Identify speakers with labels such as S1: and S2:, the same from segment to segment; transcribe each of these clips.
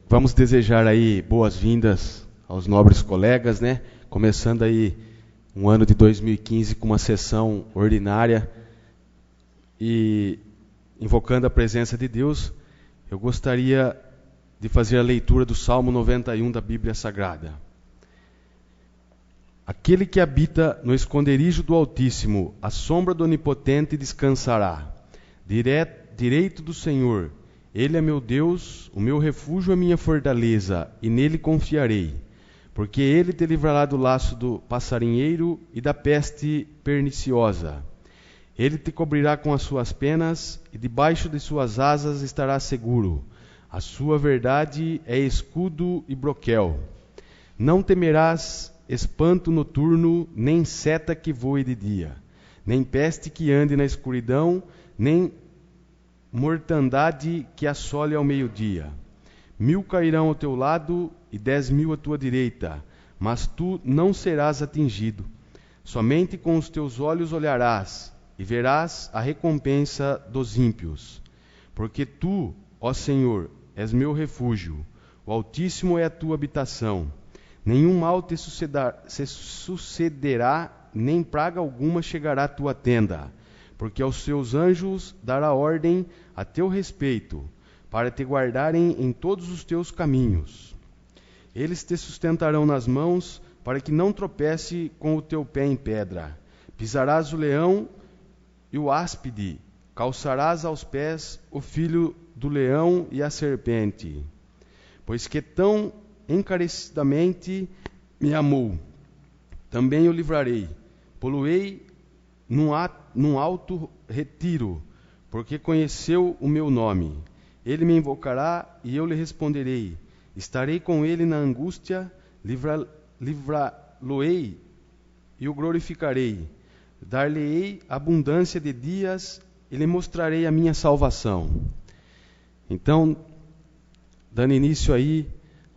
S1: Vamos desejar aí boas-vindas aos nobres colegas, né? Começando aí um ano de 2015 com uma sessão ordinária e invocando a presença de Deus, eu gostaria de fazer a leitura do Salmo 91 da Bíblia Sagrada. Aquele que habita no esconderijo do Altíssimo, à sombra do Onipotente descansará. Direito do Senhor, Ele é meu Deus, o meu refúgio, a minha fortaleza, e nele confiarei. Porque Ele te livrará do laço do passarinheiro e da peste perniciosa. Ele te cobrirá com as suas penas, e debaixo de suas asas estarás seguro. A sua verdade é escudo e broquel. Não temerás espanto noturno, nem seta que voe de dia, nem peste que ande na escuridão, nem mortandade que assole ao meio-dia. 1000 cairão ao teu lado e 10.000 à tua direita, mas tu não serás atingido. Somente com os teus olhos olharás e verás a recompensa dos ímpios. Porque tu, ó Senhor, és meu refúgio, o Altíssimo é a tua habitação. Nenhum mal te sucederá, nem praga alguma chegará à tua tenda, porque aos seus anjos dará ordem a teu respeito, para te guardarem em todos os teus caminhos. Eles te sustentarão nas mãos, para que não tropece com o teu pé em pedra. Pisarás o leão e o áspide, calçarás aos pés o filho do leão e a serpente. Pois que tão encarecidamente me amou, também o livrarei. Poluei num alto retiro, porque conheceu o meu nome. Ele me invocará e eu lhe responderei. Estarei com ele na angústia, livrá-lo-ei e o glorificarei. Dar-lhe-ei abundância de dias e lhe mostrarei a minha salvação. Então, dando início aí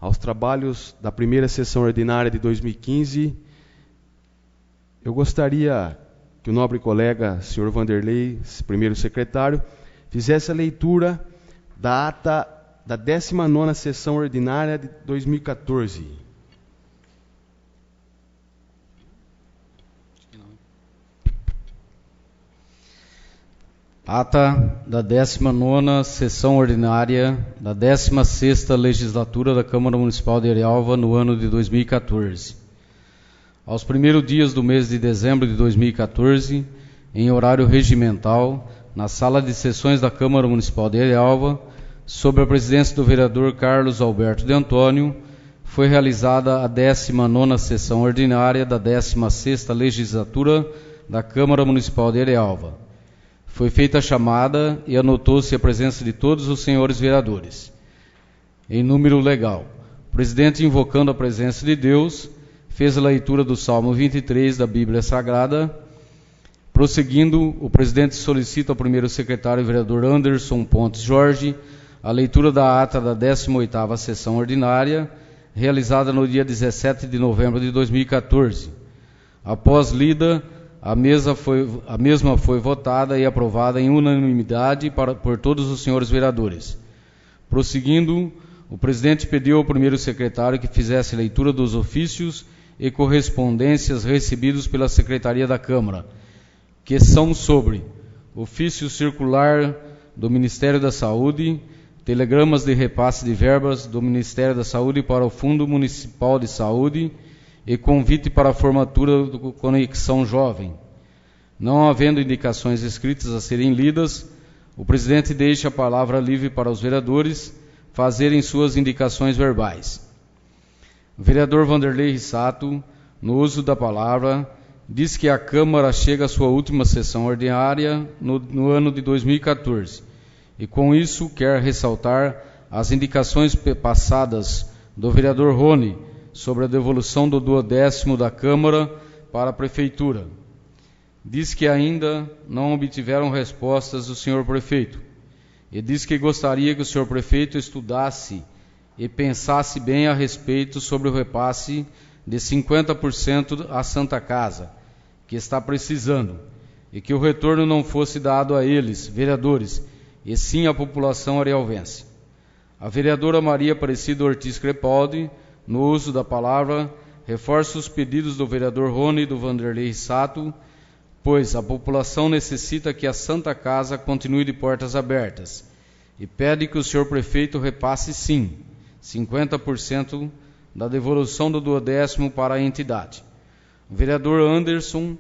S1: aos trabalhos da primeira sessão ordinária de 2015, eu gostaria que o nobre colega, senhor Vanderlei, primeiro secretário, fizesse a leitura da ata da 19ª sessão ordinária de 2014.
S2: Ata da 19ª sessão ordinária da 16ª legislatura da Câmara Municipal de Arialva no ano de 2014. Aos primeiros dias do mês de dezembro de 2014, em horário regimental, na sala de sessões da Câmara Municipal de Arialva, sob a presidência do vereador Carlos Alberto de Antônio, foi realizada a 19ª sessão ordinária da 16ª legislatura da Câmara Municipal de Arialva. Foi feita a chamada e anotou-se a presença de todos os senhores vereadores, em número legal. O presidente, invocando a presença de Deus, fez a leitura do Salmo 23 da Bíblia Sagrada. Prosseguindo, o presidente solicita ao primeiro secretário, vereador Anderson Pontes Jorge, a leitura da ata da 18ª sessão ordinária, realizada no dia 17 de novembro de 2014. Após lida, a mesma foi votada e aprovada em unanimidade por todos os senhores vereadores. Prosseguindo, o presidente pediu ao primeiro secretário que fizesse leitura dos ofícios e correspondências recebidos pela Secretaria da Câmara, que são sobre ofício circular do Ministério da Saúde, telegramas de repasse de verbas do Ministério da Saúde para o Fundo Municipal de Saúde e convite para a formatura do Conexão Jovem. Não havendo indicações escritas a serem lidas, o presidente deixa a palavra livre para os vereadores fazerem suas indicações verbais. O vereador Vanderlei Rissato, no uso da palavra, diz que a Câmara chega à sua última sessão ordinária no ano de 2014 e, com isso, quer ressaltar as indicações passadas do vereador Rony sobre a devolução do 12º da Câmara para a Prefeitura. Diz que ainda não obtiveram respostas do senhor prefeito e diz que gostaria que o senhor prefeito estudasse e pensasse bem a respeito sobre o repasse de 50% à Santa Casa, que está precisando, e que o retorno não fosse dado a eles, vereadores, e sim à população arialvense. A vereadora Maria Aparecida Ortiz Crepaldi, no uso da palavra, reforça os pedidos do vereador Rony e do Vanderlei Rissato, pois a população necessita que a Santa Casa continue de portas abertas e pede que o senhor prefeito repasse, sim, 50% da devolução do 12º para a entidade. O vereador Anderson,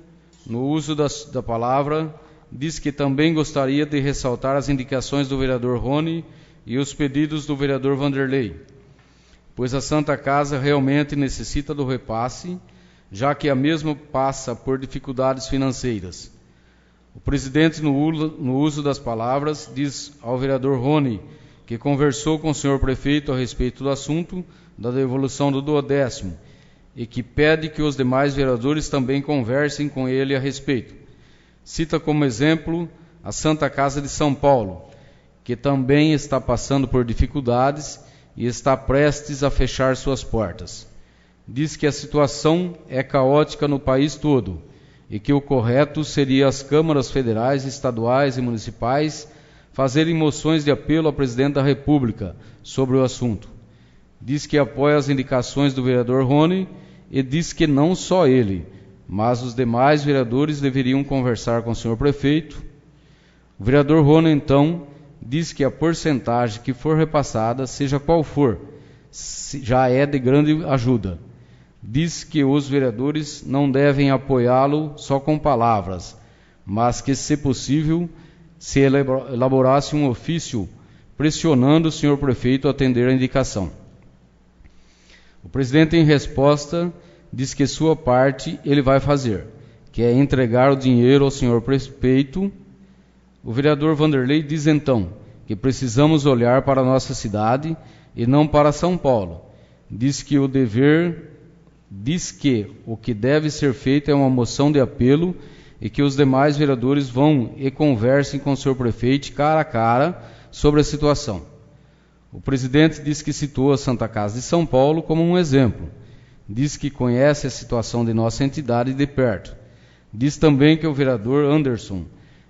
S2: no uso da palavra, diz que também gostaria de ressaltar as indicações do vereador Rony e os pedidos do vereador Vanderlei, pois a Santa Casa realmente necessita do repasse, já que a mesma passa por dificuldades financeiras. O presidente, no uso das palavras, diz ao vereador Rony que conversou com o senhor prefeito a respeito do assunto da devolução do 12º e que pede que os demais vereadores também conversem com ele a respeito. Cita como exemplo a Santa Casa de São Paulo, que também está passando por dificuldades e está prestes a fechar suas portas. Diz que a situação é caótica no país todo e que o correto seria as câmaras federais, estaduais e municipais fazerem moções de apelo ao presidente da República sobre o assunto. Diz que apoia as indicações do vereador Rony e diz que não só ele, mas os demais vereadores deveriam conversar com o senhor prefeito. O vereador Rony, então, diz que a porcentagem que for repassada, seja qual for, já é de grande ajuda. Diz que os vereadores não devem apoiá-lo só com palavras, mas que, se possível, se elaborasse um ofício pressionando o senhor prefeito a atender a indicação. O presidente, em resposta, diz que sua parte ele vai fazer, que é entregar o dinheiro ao senhor prefeito. O vereador Vanderlei diz então que precisamos olhar para a nossa cidade e não para São Paulo. Diz que o que deve ser feito é uma moção de apelo e que os demais vereadores vão e conversem com o senhor prefeito cara a cara sobre a situação. O presidente diz que citou a Santa Casa de São Paulo como um exemplo. Diz que conhece a situação de nossa entidade de perto. Diz também que o vereador Anderson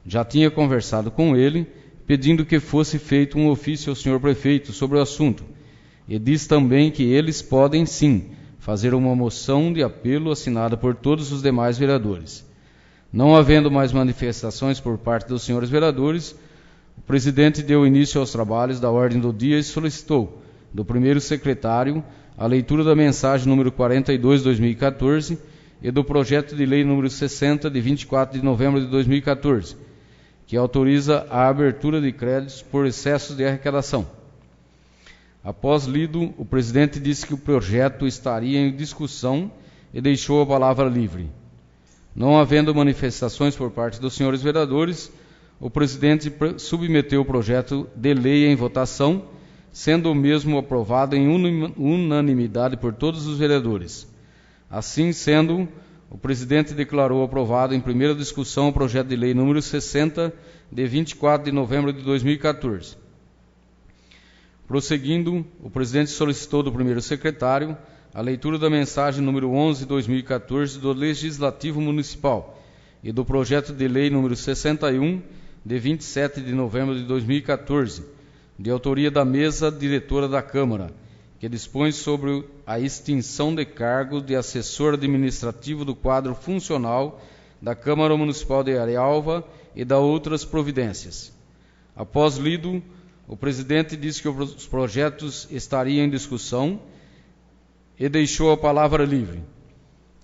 S2: já tinha conversado com ele, pedindo que fosse feito um ofício ao senhor prefeito sobre o assunto. E diz também que eles podem, sim, fazer uma moção de apelo assinada por todos os demais vereadores. Não havendo mais manifestações por parte dos senhores vereadores, o presidente deu início aos trabalhos da ordem do dia e solicitou, do primeiro secretário, a leitura da mensagem número 42/2014 e do projeto de lei número 60, de 24 de novembro de 2014, que autoriza a abertura de créditos por excessos de arrecadação. Após lido, o presidente disse que o projeto estaria em discussão e deixou a palavra livre. Não havendo manifestações por parte dos senhores vereadores, o presidente submeteu o projeto de lei em votação, sendo o mesmo aprovado em unanimidade por todos os vereadores. Assim sendo, o presidente declarou aprovado em primeira discussão o projeto de lei número 60, de 24 de novembro de 2014. Prosseguindo, o presidente solicitou do primeiro secretário a leitura da mensagem número 11/2014 do Legislativo Municipal e do projeto de lei número 61, de 27 de novembro de 2014, de autoria da mesa diretora da Câmara, que dispõe sobre a extinção de cargo de assessor administrativo do quadro funcional da Câmara Municipal de Arialva e da outras providências. Após lido, o presidente disse que os projetos estariam em discussão e deixou a palavra livre.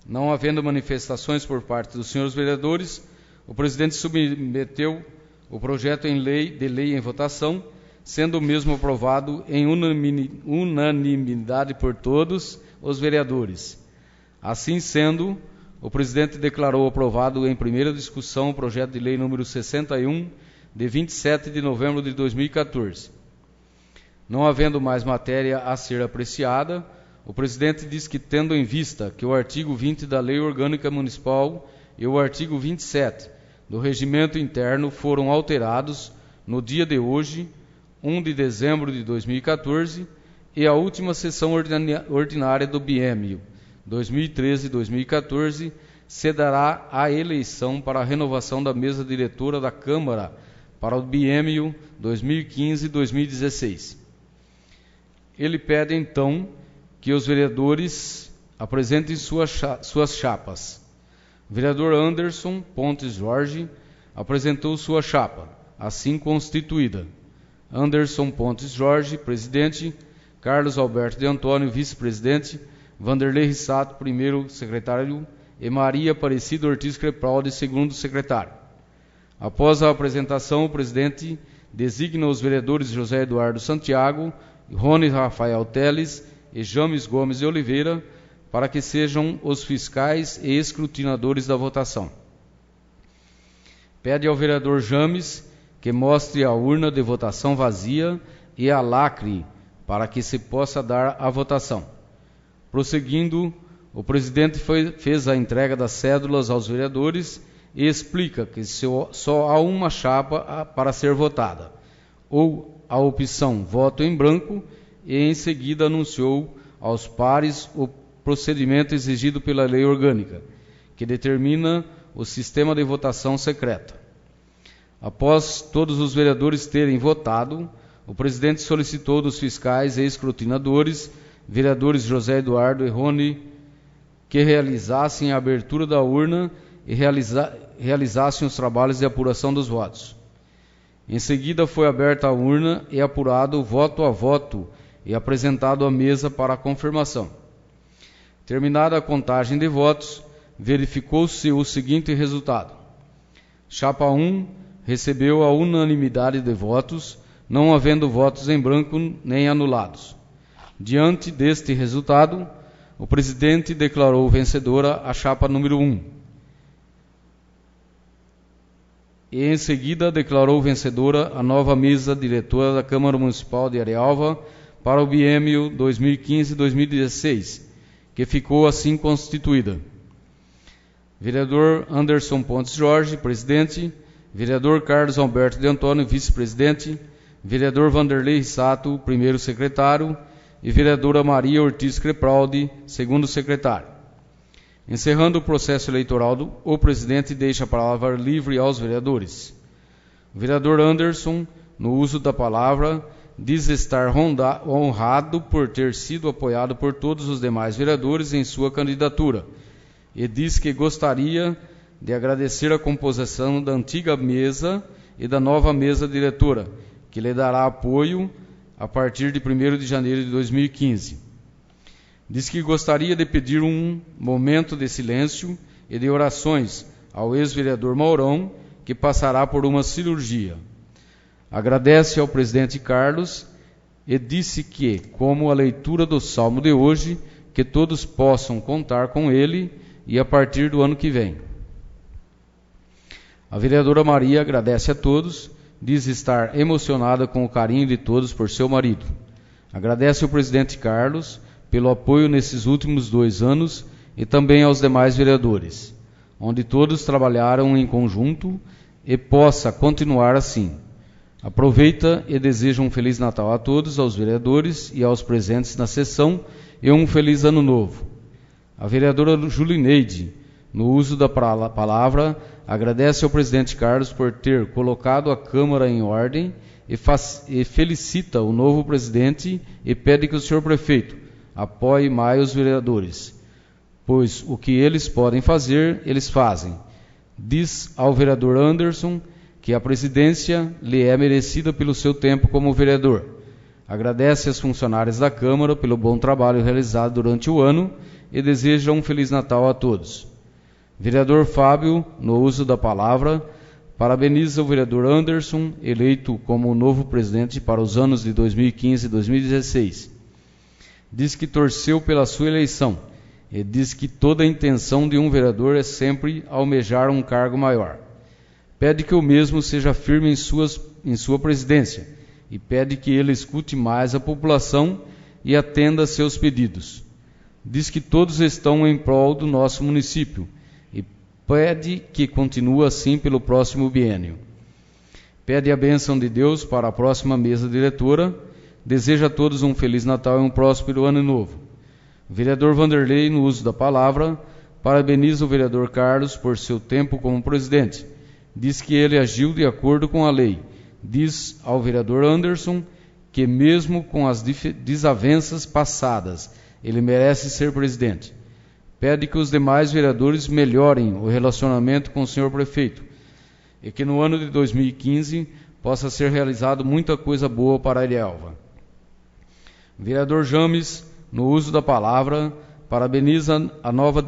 S2: Não havendo manifestações por parte dos senhores vereadores, o presidente submeteu o projeto de lei em votação, sendo o mesmo aprovado em unanimidade por todos os vereadores. Assim sendo, o presidente declarou aprovado em primeira discussão o projeto de lei número 61, de 27 de novembro de 2014. Não havendo mais matéria a ser apreciada, o presidente diz que, tendo em vista que o artigo 20 da Lei Orgânica Municipal e o artigo 27 do Regimento Interno foram alterados no dia de hoje, 1 de dezembro de 2014, e a última sessão ordinária do biênio 2013-2014 se dará a eleição para a renovação da mesa diretora da Câmara para o biênio 2015-2016. Ele pede então que os vereadores apresentem suas chapas. O vereador Anderson Pontes Jorge apresentou sua chapa, assim constituída. Anderson Pontes Jorge, presidente. Carlos Alberto de Antônio, vice-presidente. Vanderlei Rissato, primeiro secretário. E Maria Aparecida Ortiz Crepaldi, segundo secretário. Após a apresentação, o presidente designa os vereadores José Eduardo Santiago, Rony Rafael Teles e James Gomes de Oliveira para que sejam os fiscais e escrutinadores da votação. Pede ao vereador James que mostre a urna de votação vazia e a lacre para que se possa dar a votação. Prosseguindo, o presidente fez a entrega das cédulas aos vereadores e explica que só há uma chapa para ser votada, ou a opção voto em branco, e em seguida anunciou aos pares o procedimento exigido pela lei orgânica, que determina o sistema de votação secreta. Após todos os vereadores terem votado, o presidente solicitou dos fiscais e escrutinadores, vereadores José Eduardo e Rony, que realizassem a abertura da urna e realizassem os trabalhos de apuração dos votos. Em seguida foi aberta a urna e apurado voto a voto e apresentado à mesa para a confirmação. Terminada a contagem de votos, verificou-se o seguinte resultado. Chapa 1 recebeu a unanimidade de votos, não havendo votos em branco nem anulados. Diante deste resultado, o presidente declarou vencedora a chapa número 1. E em seguida declarou vencedora a nova mesa diretora da Câmara Municipal de Arialva para o biênio 2015-2016, que ficou assim constituída. Vereador Anderson Pontes Jorge, presidente. Vereador Carlos Alberto de Antônio, vice-presidente. Vereador Vanderlei Rissato, primeiro secretário. E vereadora Maria Ortiz Crepaldi, segundo secretário. Encerrando o processo eleitoral, o presidente deixa a palavra livre aos vereadores. O vereador Anderson, no uso da palavra, diz estar honrado por ter sido apoiado por todos os demais vereadores em sua candidatura e diz que gostaria de agradecer a composição da antiga mesa e da nova mesa diretora, que lhe dará apoio a partir de 1º de janeiro de 2015. Diz que gostaria de pedir um momento de silêncio e de orações ao ex-vereador Maurão, que passará por uma cirurgia. Agradece ao presidente Carlos e disse que, como a leitura do salmo de hoje, que todos possam contar com ele e a partir do ano que vem. A vereadora Maria agradece a todos, diz estar emocionada com o carinho de todos por seu marido. Agradece ao presidente Carlos pelo apoio nesses últimos 2 anos e também aos demais vereadores, onde todos trabalharam em conjunto e possa continuar assim. Aproveita e deseja um Feliz Natal a todos, aos vereadores e aos presentes na sessão, e um Feliz Ano Novo. A vereadora Julineide, no uso da palavra, agradece ao presidente Carlos por ter colocado a Câmara em ordem e felicita o novo presidente e pede que o senhor prefeito apoie mais os vereadores, pois o que eles podem fazer, eles fazem. Diz ao vereador Anderson que a presidência lhe é merecida pelo seu tempo como vereador. Agradece aos funcionários da Câmara pelo bom trabalho realizado durante o ano e deseja um Feliz Natal a todos. Vereador Fábio, no uso da palavra, parabeniza o vereador Anderson, eleito como o novo presidente para os anos de 2015 e 2016. Diz que torceu pela sua eleição e diz que toda a intenção de um vereador é sempre almejar um cargo maior. Pede que o mesmo seja firme em sua presidência e pede que ele escute mais a população e atenda a seus pedidos. Diz que todos estão em prol do nosso município e pede que continue assim pelo próximo biênio. Pede a bênção de Deus para a próxima mesa diretora. Deseja a todos um Feliz Natal e um próspero Ano Novo. O vereador Vanderlei, no uso da palavra, parabeniza o vereador Carlos por seu tempo como presidente. Diz que ele agiu de acordo com a lei. Diz ao vereador Anderson que, mesmo com as desavenças passadas, ele merece ser presidente. Pede que os demais vereadores melhorem o relacionamento com o senhor prefeito e que no ano de 2015 possa ser realizado muita coisa boa para Arielva. Vereador James, no uso da palavra, parabeniza a nova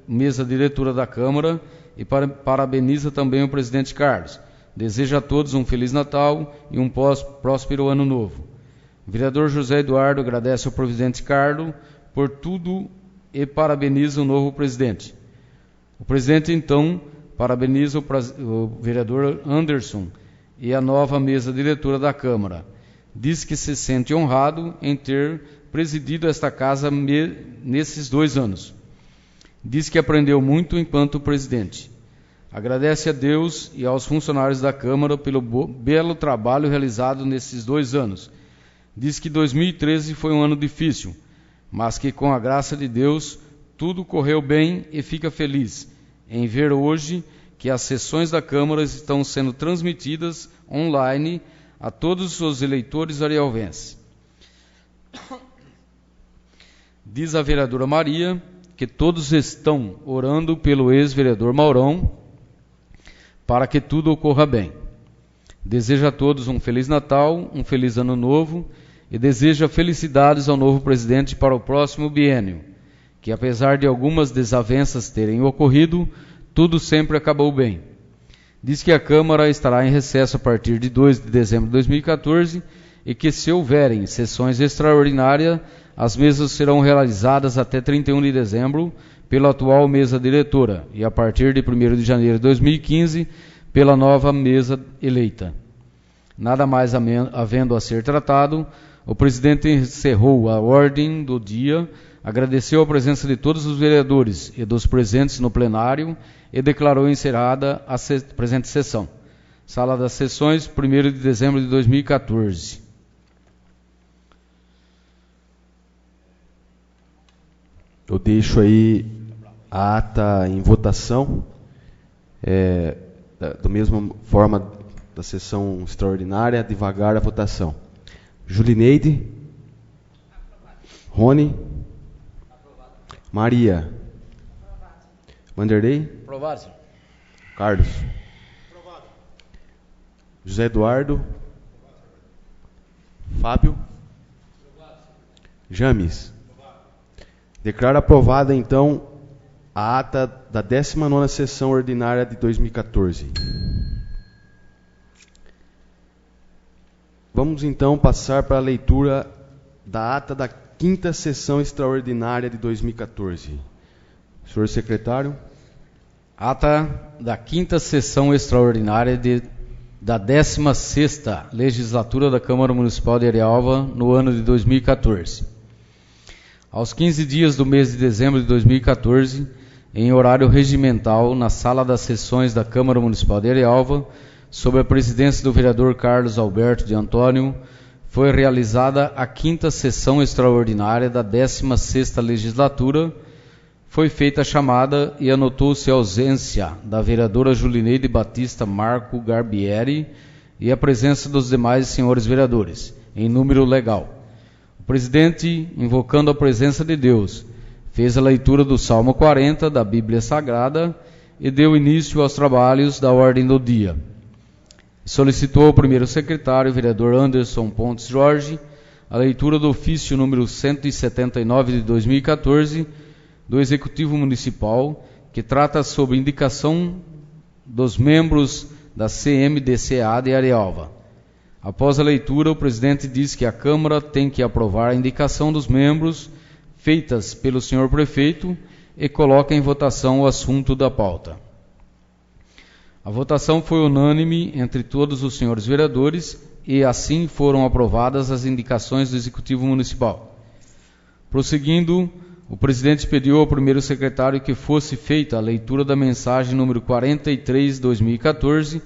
S2: mesa diretora da Câmara e parabeniza também o presidente Carlos. Deseja a todos um Feliz Natal e um próspero Ano Novo. O vereador José Eduardo agradece ao presidente Carlos por tudo e parabeniza o novo presidente. O presidente, então, parabeniza o vereador Anderson e a nova mesa diretora da Câmara. Diz que se sente honrado em ter presidido esta casa nesses 2 anos. Diz que aprendeu muito enquanto presidente. Agradece a Deus e aos funcionários da Câmara pelo belo trabalho realizado nesses 2 anos. Diz que 2013 foi um ano difícil, mas que com a graça de Deus tudo correu bem e fica feliz em ver hoje que as sessões da Câmara estão sendo transmitidas online a todos os eleitores arielvenses. Diz a vereadora Maria que todos estão orando pelo ex-vereador Maurão para que tudo ocorra bem. Deseja a todos um Feliz Natal, um Feliz Ano Novo e deseja felicidades ao novo presidente para o próximo biênio, que apesar de algumas desavenças terem ocorrido, tudo sempre acabou bem. Diz que a Câmara estará em recesso a partir de 2 de dezembro de 2014 e que, se houverem sessões extraordinárias, as mesas serão realizadas até 31 de dezembro pela atual mesa diretora e a partir de 1º de janeiro de 2015 pela nova mesa eleita. Nada mais havendo a ser tratado, o presidente encerrou a ordem do dia, agradeceu a presença de todos os vereadores e dos presentes no plenário e declarou encerrada a presente sessão. Sala das Sessões, 1º de dezembro de 2014.
S1: Eu deixo aí a ata em votação, da mesma forma da sessão extraordinária, devagar a votação. Julineide? Rony? Maria? Vanderlei?
S2: Aprovado.
S1: Carlos? Aprovado. José Eduardo? Fábio? Aprovado. James? Aprovado. Declaro aprovada, então, a ata da 19ª sessão ordinária de 2014. Vamos, então, passar para a leitura da ata da 5ª sessão extraordinária de 2014. Senhor secretário.
S2: Ata da 5ª sessão extraordinária da 16ª legislatura da Câmara Municipal de Arielva, no ano de 2014. Aos 15 dias do mês de dezembro de 2014, em horário regimental, na sala das sessões da Câmara Municipal de Arielva, sob a presidência do vereador Carlos Alberto de Antônio, foi realizada a 5ª sessão extraordinária da 16ª legislatura. Foi feita a chamada e anotou-se a ausência da vereadora Julineide Batista Marco Garbieri e a presença dos demais senhores vereadores, em número legal. O presidente, invocando a presença de Deus, fez a leitura do Salmo 40 da Bíblia Sagrada e deu início aos trabalhos da ordem do dia. Solicitou ao primeiro secretário, vereador Anderson Pontes Jorge, a leitura do ofício número 179 de 2014 do Executivo Municipal, que trata sobre indicação dos membros da CMDCA de Arielva. Após a leitura, o presidente diz que a Câmara tem que aprovar a indicação dos membros feitas pelo senhor prefeito e coloca em votação o assunto da pauta. A votação foi unânime entre todos os senhores vereadores e assim foram aprovadas as indicações do Executivo Municipal. Prosseguindo, o presidente pediu ao primeiro secretário que fosse feita a leitura da mensagem número 43/2014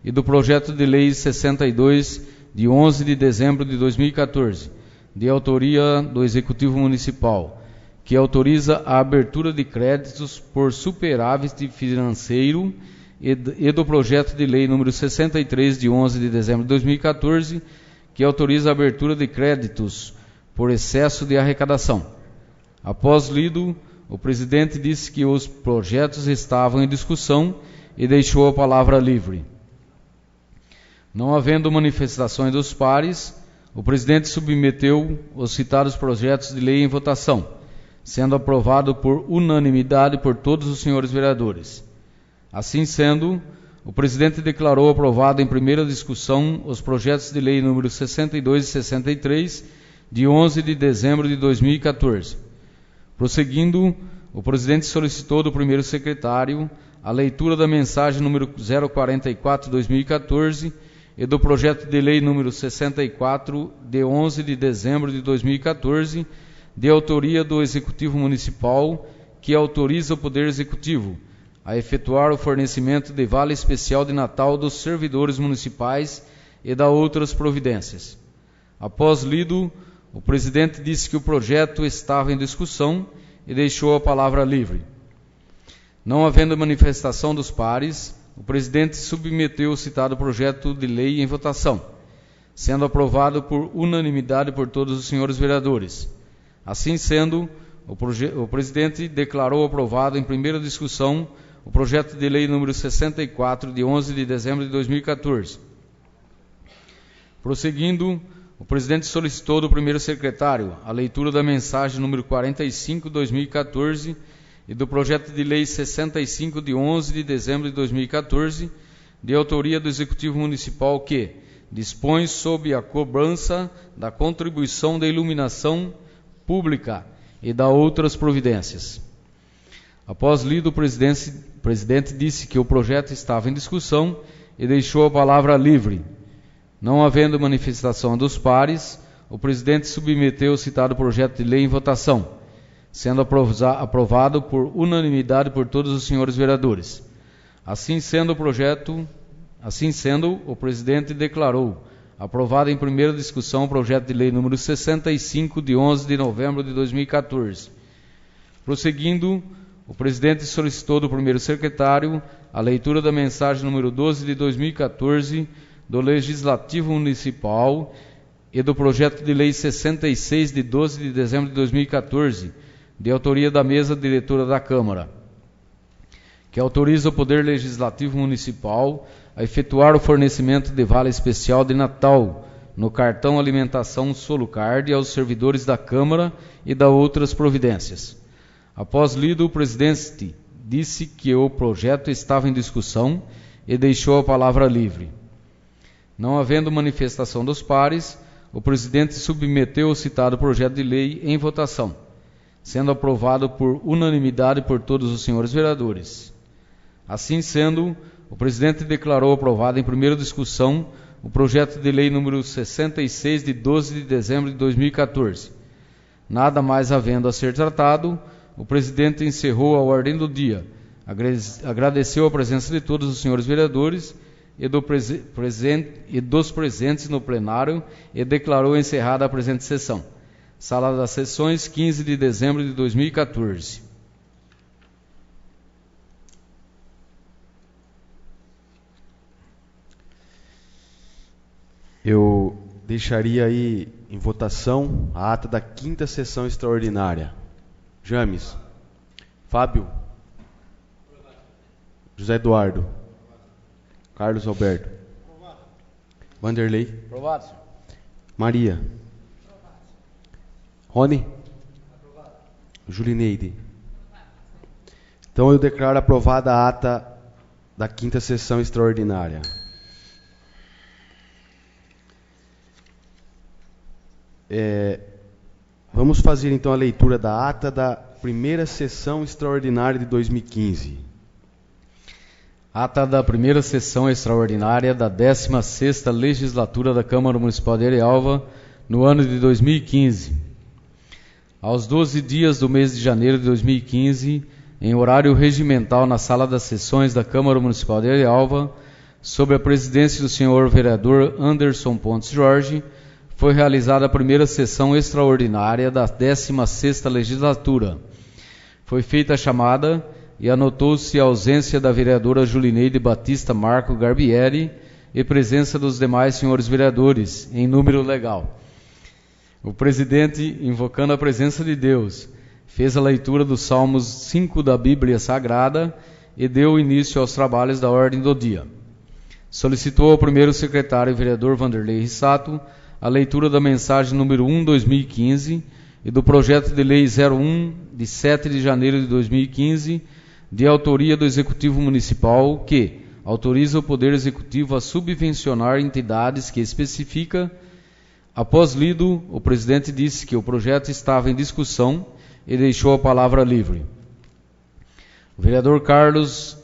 S2: e do projeto de lei 62 de 11 de dezembro de 2014, de autoria do Executivo Municipal, que autoriza a abertura de créditos por superávit financeiro e do projeto de lei número 63 de 11 de dezembro de 2014, que autoriza a abertura de créditos por excesso de arrecadação. Após lido, o presidente disse que os projetos estavam em discussão e deixou a palavra livre. Não havendo manifestações dos pares, o presidente submeteu os citados projetos de lei em votação, sendo aprovado por unanimidade por todos os senhores vereadores. Assim sendo, o presidente declarou aprovado em primeira discussão os projetos de lei número 62 e 63, de 11 de dezembro de 2014. Prosseguindo, o presidente solicitou do primeiro secretário a leitura da mensagem número 044/2014 e do projeto de lei número 64, de 11 de dezembro de 2014, de autoria do Executivo Municipal, que autoriza o Poder Executivo a efetuar o fornecimento de vale especial de Natal dos servidores municipais e da outras providências. Após lido, o presidente disse que o projeto estava em discussão e deixou a palavra livre. Não havendo manifestação dos pares, o presidente submeteu o citado projeto de lei em votação, sendo aprovado por unanimidade por todos os senhores vereadores. Assim sendo, o presidente declarou aprovado em primeira discussão o projeto de lei número 64, de 11 de dezembro de 2014. Prosseguindo, o presidente solicitou do primeiro secretário a leitura da mensagem número 45/2014 e do projeto de lei 65, de 11 de dezembro de 2014, de autoria do Executivo Municipal, que dispõe sobre a cobrança da contribuição da iluminação pública e da outras providências. Após lido, o presidente disse que o projeto estava em discussão e deixou a palavra livre. Não havendo manifestação dos pares, o presidente submeteu o citado projeto de lei em votação, sendo aprovado por unanimidade por todos os senhores vereadores. Assim sendo, o presidente declarou aprovado em primeira discussão o projeto de lei número 65, de 11 de novembro de 2014. Prosseguindo, o presidente solicitou do primeiro secretário a leitura da mensagem número 12 de 2014 do Legislativo Municipal e do projeto de lei 66, de 12 de dezembro de 2014, de autoria da mesa diretora da Câmara, que autoriza o Poder Legislativo Municipal a efetuar o fornecimento de vale especial de Natal no cartão alimentação Solucard aos servidores da Câmara e da outras providências. Após lido, o presidente disse que o projeto estava em discussão e deixou a palavra livre. Não havendo manifestação dos pares, o presidente submeteu o citado projeto de lei em votação, sendo aprovado por unanimidade por todos os senhores vereadores. Assim sendo, o presidente declarou aprovado em primeira discussão o projeto de lei número 66, de 12 de dezembro de 2014. Nada mais havendo a ser tratado, o presidente encerrou a ordem do dia, agradeceu a presença de todos os senhores vereadores e dos presentes no plenário e declarou encerrada a presente sessão. Sala das Sessões, 15 de dezembro de 2014.
S1: Eu deixaria aí em votação a ata da 5ª sessão extraordinária. James. Fábio. José Eduardo. Carlos Alberto. Vanderlei.
S2: Aprovado.
S1: Maria. Rony. Julineide. Então eu declaro aprovada a ata da 5ª sessão extraordinária. Vamos fazer então a leitura da ata da primeira sessão extraordinária de 2015.
S2: Ata da primeira sessão extraordinária da 16ª Legislatura da Câmara Municipal de Arialva, no ano de 2015. Aos 12 dias do mês de janeiro de 2015, em horário regimental na Sala das Sessões da Câmara Municipal de Arialva, sob a presidência do senhor vereador Anderson Pontes Jorge, foi realizada a primeira sessão extraordinária da 16ª Legislatura. Foi feita a chamada e anotou-se a ausência da vereadora Julineide Batista Marco Garbieri e presença dos demais senhores vereadores, em número legal. O presidente, invocando a presença de Deus, fez a leitura dos Salmos 5 da Bíblia Sagrada e deu início aos trabalhos da ordem do dia. Solicitou ao primeiro secretário, vereador Vanderlei Rissato, a leitura da mensagem número 1/2015 e do projeto de lei 01 de 7 de janeiro de 2015, de autoria do Executivo Municipal, que autoriza o Poder Executivo a subvencionar entidades que especifica. Após lido, o presidente disse que o projeto estava em discussão e deixou a palavra livre. O vereador Carlos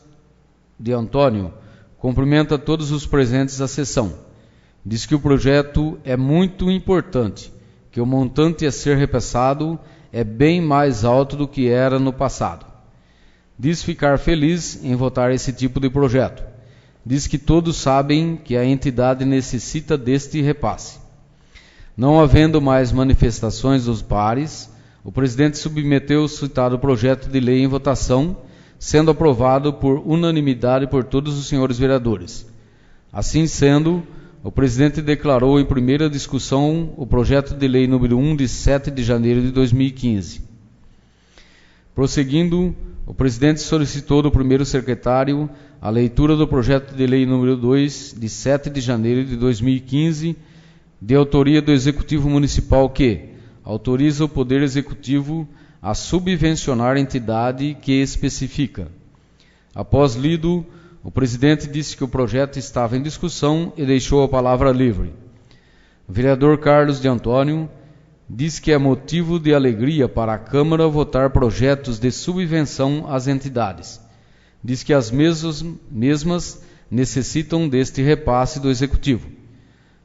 S2: de Antônio cumprimenta todos os presentes à sessão. Diz que o projeto é muito importante, que o montante a ser repassado é bem mais alto do que era no passado. Diz ficar feliz em votar esse tipo de projeto. Diz que todos sabem que a entidade necessita deste repasse. Não havendo mais manifestações dos pares, o presidente submeteu o citado projeto de lei em votação, sendo aprovado por unanimidade por todos os senhores vereadores. Assim sendo, o presidente declarou em primeira discussão o projeto de lei número 1 de 7 de janeiro de 2015. Prosseguindo, o presidente solicitou do primeiro secretário a leitura do projeto de lei número 2 de 7 de janeiro de 2015, de autoria do Executivo Municipal, que autoriza o Poder Executivo a subvencionar a entidade que especifica. Após lido, o presidente disse que o projeto estava em discussão e deixou a palavra livre. O vereador Carlos de Antônio diz que é motivo de alegria para a Câmara votar projetos de subvenção às entidades. Diz que as mesmas necessitam deste repasse do Executivo.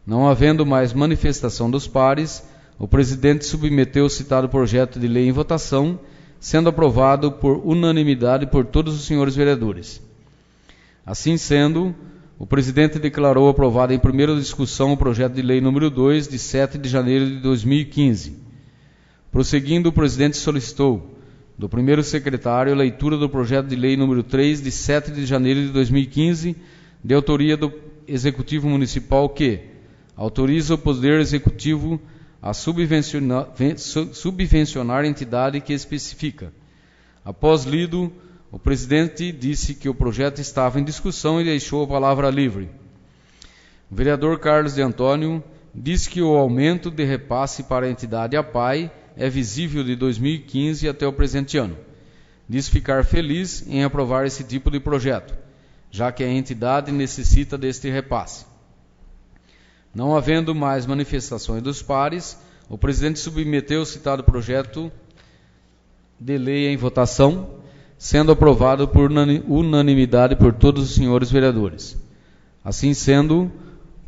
S2: Não havendo mais manifestação dos pares, o presidente submeteu o citado projeto de lei em votação, sendo aprovado por unanimidade por todos os senhores vereadores. Assim sendo, o presidente declarou aprovado em primeira discussão o projeto de lei número 2 de 7 de janeiro de 2015. Prosseguindo, o presidente solicitou do primeiro secretário a leitura do projeto de lei número 3 de 7 de janeiro de 2015, de autoria do Executivo Municipal, que autoriza o Poder Executivo a subvencionar a entidade que especifica. Após lido, o presidente disse que o projeto estava em discussão e deixou a palavra livre. O vereador Carlos de Antônio disse que o aumento de repasse para a entidade APAI é visível de 2015 até o presente ano. Diz ficar feliz em aprovar esse tipo de projeto, já que a entidade necessita deste repasse. Não havendo mais manifestações dos pares, o presidente submeteu o citado projeto de lei em votação, sendo aprovado por unanimidade por todos os senhores vereadores. Assim sendo,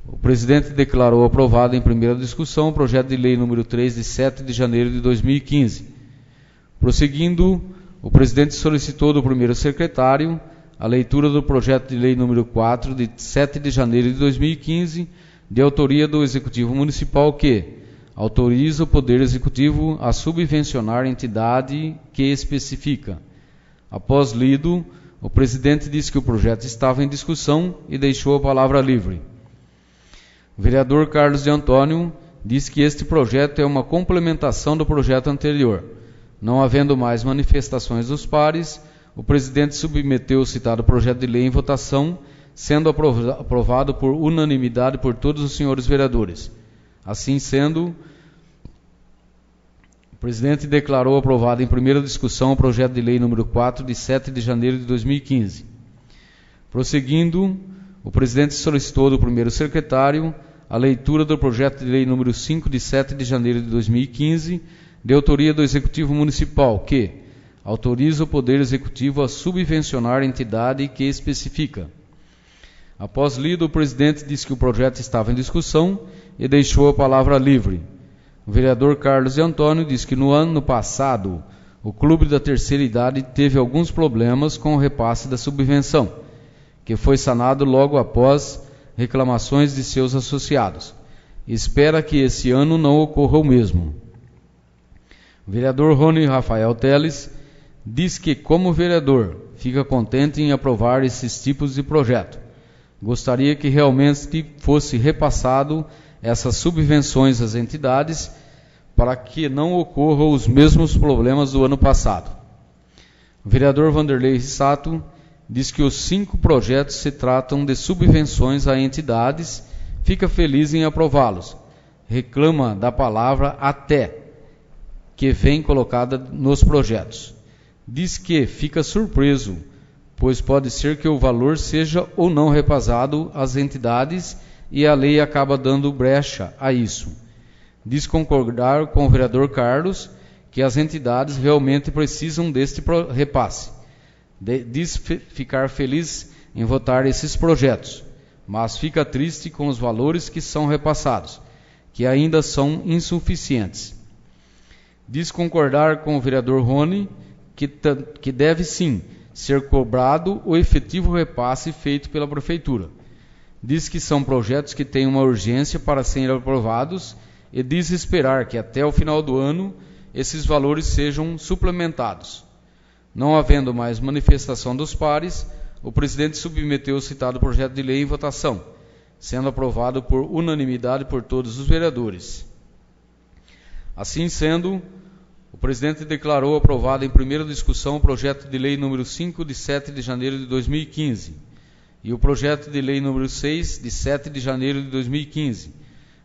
S2: o presidente declarou aprovado em primeira discussão o projeto de lei número 3 de 7 de janeiro de 2015. Prosseguindo, o presidente solicitou do primeiro secretário a leitura do projeto de lei número 4 de 7 de janeiro de 2015, de autoria do Executivo Municipal, que autoriza o Poder Executivo a subvencionar a entidade que especifica. Após lido, o presidente disse que o projeto estava em discussão e deixou a palavra livre. O vereador Carlos de Antônio disse que este projeto é uma complementação do projeto anterior. Não havendo mais manifestações dos pares, o presidente submeteu o citado projeto de lei em votação, sendo aprovado por unanimidade por todos os senhores vereadores. Assim sendo, o presidente declarou aprovado em primeira discussão o projeto de lei número 4 de 7 de janeiro de 2015. Prosseguindo, o presidente solicitou do primeiro secretário a leitura do projeto de lei número 5 de 7 de janeiro de 2015, de autoria do Executivo Municipal, que autoriza o Poder Executivo a subvencionar a entidade que especifica. Após lido, o presidente disse que o projeto estava em discussão e deixou a palavra livre. O vereador Carlos de Antônio disse que no ano passado o Clube da Terceira Idade teve alguns problemas com o repasse da subvenção, que foi sanado logo após reclamações de seus associados. Espera que esse ano não ocorra o mesmo. O vereador Rony Rafael Teles diz que, como vereador, fica contente em aprovar esses tipos de projeto, gostaria que realmente fosse repassado essas subvenções às entidades para que não ocorram os mesmos problemas do ano passado. O vereador Vanderlei Rissato diz que os 5 projetos se tratam de subvenções a entidades, fica feliz em aprová-los. Reclama da palavra até, que vem colocada nos projetos. Diz que fica surpreso, pois pode ser que o valor seja ou não repassado às entidades e a lei acaba dando brecha a isso. Diz concordar com o vereador Carlos que as entidades realmente precisam deste repasse. Diz ficar feliz em votar esses projetos, mas fica triste com os valores que são repassados, que ainda são insuficientes. Diz concordar com o vereador Rony que deve sim ser cobrado o efetivo repasse feito pela Prefeitura. Diz que são projetos que têm uma urgência para serem aprovados e diz esperar que até o final do ano esses valores sejam suplementados. Não havendo mais manifestação dos pares, o presidente submeteu o citado projeto de lei em votação, sendo aprovado por unanimidade por todos os vereadores. Assim sendo, o presidente declarou aprovado em primeira discussão o projeto de lei número 5, de 7 de janeiro de 2015, e o projeto de lei número 6, de 7 de janeiro de 2015,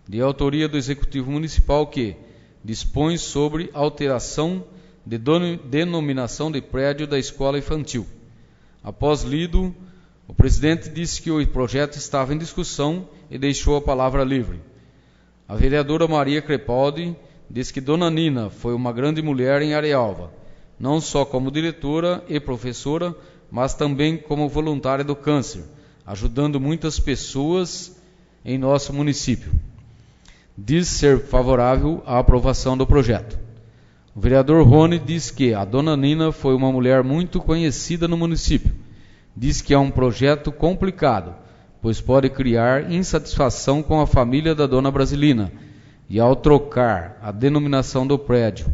S2: de autoria do Executivo Municipal, que dispõe sobre alteração de denominação de prédio da escola infantil. Após lido, o presidente disse que o projeto estava em discussão e deixou a palavra livre. A vereadora Maria Crepaldi diz que Dona Nina foi uma grande mulher em Arealva, não só como diretora e professora, mas também como voluntária do câncer, ajudando muitas pessoas em nosso município. Diz ser favorável à aprovação do projeto. O vereador Rony diz que a Dona Nina foi uma mulher muito conhecida no município. Diz que é um projeto complicado, pois pode criar insatisfação com a família da Dona Brasilina, e ao trocar a denominação do prédio.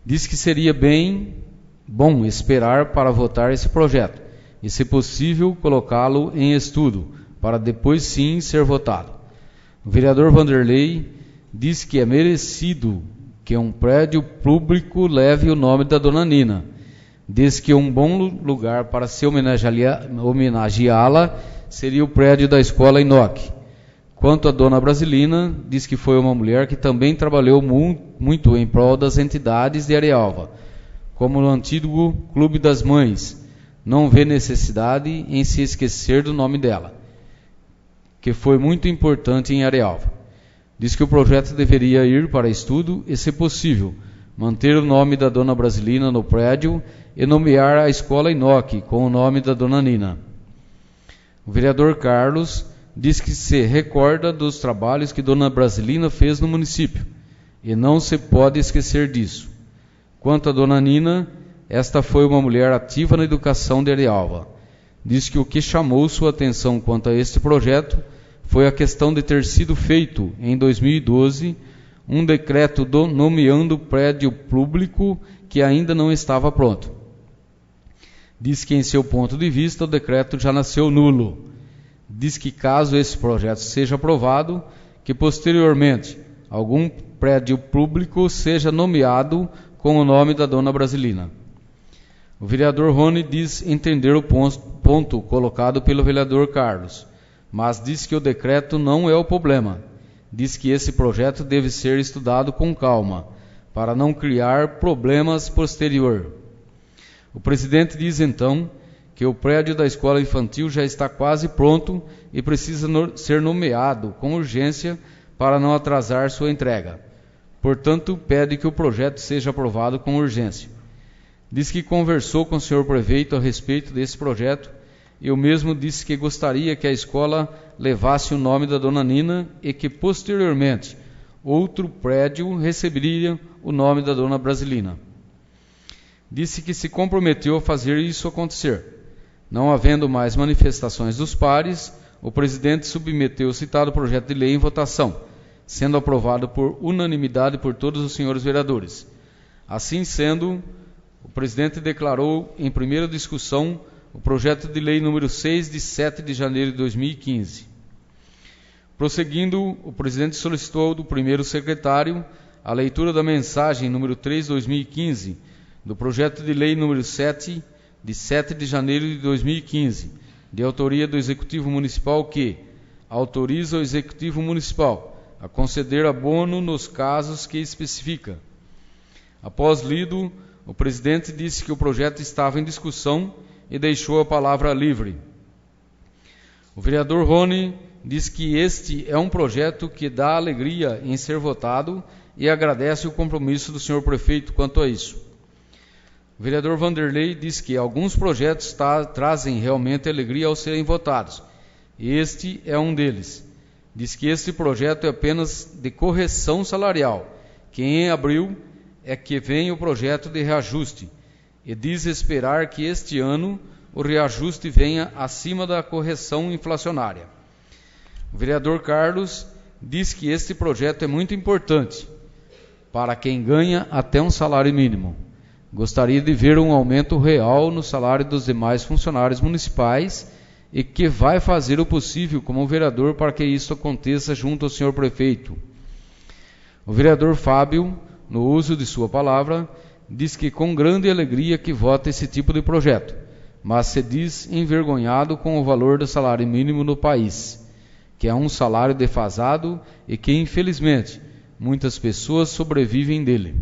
S2: Diz que seria bem bom esperar para votar esse projeto, e se possível colocá-lo em estudo, para depois sim ser votado. O vereador Vanderlei diz que é merecido que um prédio público leve o nome da Dona Nina. Diz que um bom lugar para se homenageá-la seria o prédio da escola Inoc. Quanto à Dona Brasilina, diz que foi uma mulher que também trabalhou muito em prol das entidades de Arealva, como no antigo Clube das Mães. Não vê necessidade em se esquecer do nome dela, que foi muito importante em Arealva. Diz que o projeto deveria ir para estudo e, se possível, manter o nome da Dona Brasilina no prédio e nomear a escola Inoc com o nome da Dona Nina. O vereador Carlos diz que se recorda dos trabalhos que Dona Brasilina fez no município e não se pode esquecer disso. Quanto a Dona Nina, esta foi uma mulher ativa na educação de Arealva. Diz que o que chamou sua atenção quanto a este projeto foi a questão de ter sido feito, em 2012, um decreto nomeando prédio público que ainda não estava pronto. Diz que, em seu ponto de vista, o decreto já nasceu nulo. Diz que, caso esse projeto seja aprovado, que posteriormente algum prédio público seja nomeado com o nome da Dona Brasilina. O vereador Rony diz entender o ponto colocado pelo vereador Carlos, mas diz que o decreto não é o problema. Diz que esse projeto deve ser estudado com calma, para não criar problemas posterior. O presidente diz então que o prédio da escola infantil já está quase pronto e precisa ser nomeado com urgência para não atrasar sua entrega. Portanto, pede que o projeto seja aprovado com urgência. Diz que conversou com o senhor prefeito a respeito desse projeto e o mesmo disse que gostaria que a escola levasse o nome da Dona Nina e que, posteriormente, outro prédio receberia o nome da Dona Brasilina. Disse que se comprometeu a fazer isso acontecer. Não havendo mais manifestações dos pares, o presidente submeteu o citado projeto de lei em votação, sendo aprovado por unanimidade por todos os senhores vereadores. Assim sendo, o presidente declarou em primeira discussão o projeto de lei número 6, de 7 de janeiro de 2015. Prosseguindo, o presidente solicitou do primeiro secretário a leitura da mensagem número 3, 2015, do projeto de lei número 7, de 7 de janeiro de 2015, de autoria do Executivo Municipal, que autoriza o Executivo Municipal a conceder abono nos casos que especifica. Após lido, o presidente disse que o projeto estava em discussão e deixou a palavra livre. O vereador Rony diz que este é um projeto que dá alegria em ser votado e agradece o compromisso do senhor prefeito quanto a isso. O vereador Vanderlei diz que alguns projetos trazem realmente alegria ao serem votados, e este é um deles. Diz que este projeto é apenas de correção salarial, que em abril é que vem o projeto de reajuste, e diz esperar que este ano o reajuste venha acima da correção inflacionária. O vereador Carlos diz que este projeto é muito importante para quem ganha até um salário mínimo. Gostaria de ver um aumento real no salário dos demais funcionários municipais e que vai fazer o possível como vereador para que isso aconteça junto ao senhor prefeito. O vereador Fábio, no uso de sua palavra, diz que com grande alegria que vota esse tipo de projeto, mas se diz envergonhado com o valor do salário mínimo no país, que é um salário defasado e que, infelizmente, muitas pessoas sobrevivem dele.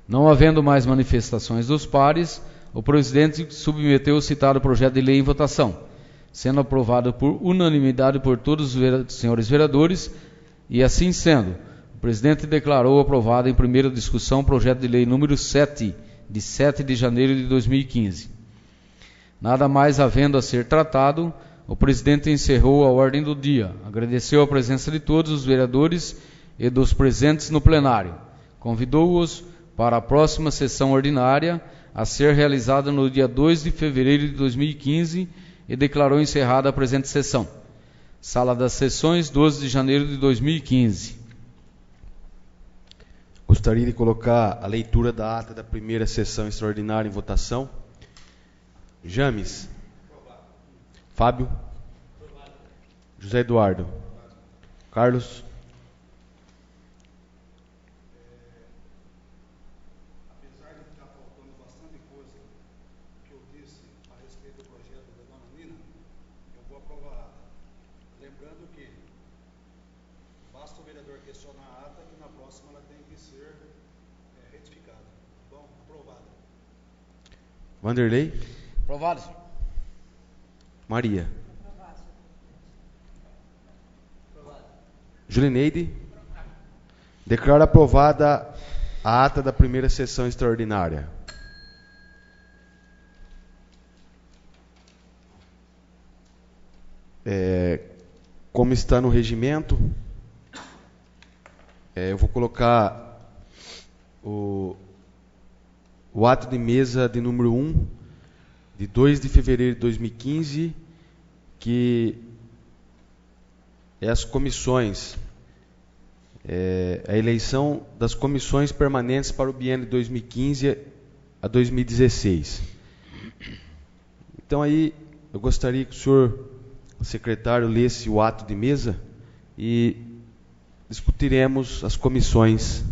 S2: Não havendo mais manifestações dos pares, o presidente submeteu o citado projeto de lei em votação, sendo aprovado por unanimidade por todos os senhores vereadores, e assim sendo, o presidente declarou aprovado em primeira discussão o projeto de lei número 7, de 7 de janeiro de 2015. Nada mais havendo a ser tratado, o presidente encerrou a ordem do dia, agradeceu a presença de todos os vereadores e dos presentes no plenário, convidou-os para a próxima sessão ordinária, a ser realizada no dia 2 de fevereiro de 2015, e declarou encerrada a presente sessão. Sala das Sessões, 12 de janeiro de 2015.
S1: Gostaria de colocar a leitura da ata da primeira sessão extraordinária em votação. James. Fábio. José Eduardo. Carlos.
S3: Apesar de estar faltando bastante coisa que eu disse a respeito do projeto da dona Nina, eu vou aprovar a ata. Lembrando que basta o vereador questionar a ata, que na próxima ela tem que ser retificada. Bom, aprovada.
S1: Vanderlei.
S2: Aprovado.
S1: Maria. Julineide. Declaro aprovada a ata da primeira sessão extraordinária. Como está no regimento, eu vou colocar o ato de mesa de número 1, de 2 de fevereiro de 2015, que é as comissões, a eleição das comissões permanentes para o biênio de 2015 a 2016. Então aí eu gostaria que o senhor secretário lesse o ato de mesa e discutiremos as comissões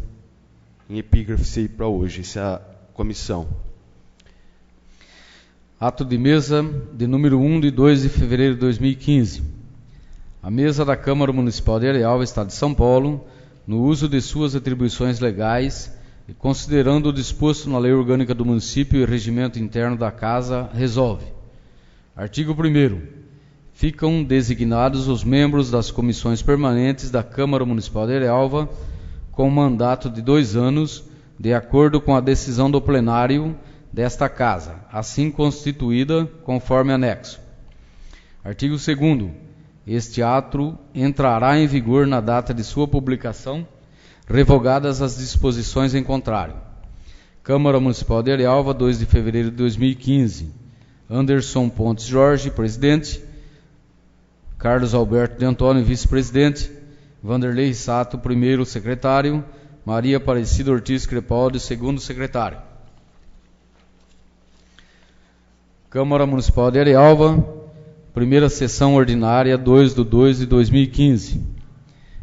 S1: em epígrafe para hoje, essa é a comissão.
S2: Ato de mesa de número 1 de 2 de fevereiro de 2015. A mesa da Câmara Municipal de Areal, Estado de São Paulo, no uso de suas atribuições legais e considerando o disposto na Lei Orgânica do Município e Regimento Interno da Casa, resolve. Artigo 1º. Ficam designados os membros das comissões permanentes da Câmara Municipal de Arealva com mandato de 2 anos, de acordo com a decisão do plenário desta Casa, assim constituída, conforme anexo. Artigo 2º. Este ato entrará em vigor na data de sua publicação, revogadas as disposições em contrário. Câmara Municipal de Arealva, 2 de fevereiro de 2015. Anderson Pontes Jorge, presidente. Carlos Alberto de Antônio, vice-presidente. Vanderlei Sato, primeiro secretário. Maria Aparecida Ortiz Crepaldi, segundo secretário. Câmara Municipal de Arialva, primeira sessão ordinária 2/2/2015.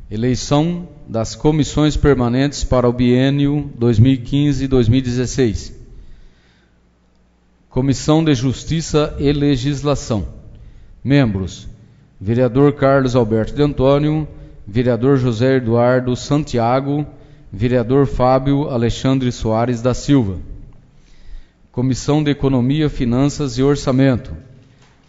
S2: Eleição das comissões permanentes para o biênio 2015-2016. Comissão de Justiça e Legislação. Membros: vereador Carlos Alberto de Antônio, vereador José Eduardo Santiago, vereador Fábio Alexandre Soares da Silva. Comissão de Economia, Finanças e Orçamento.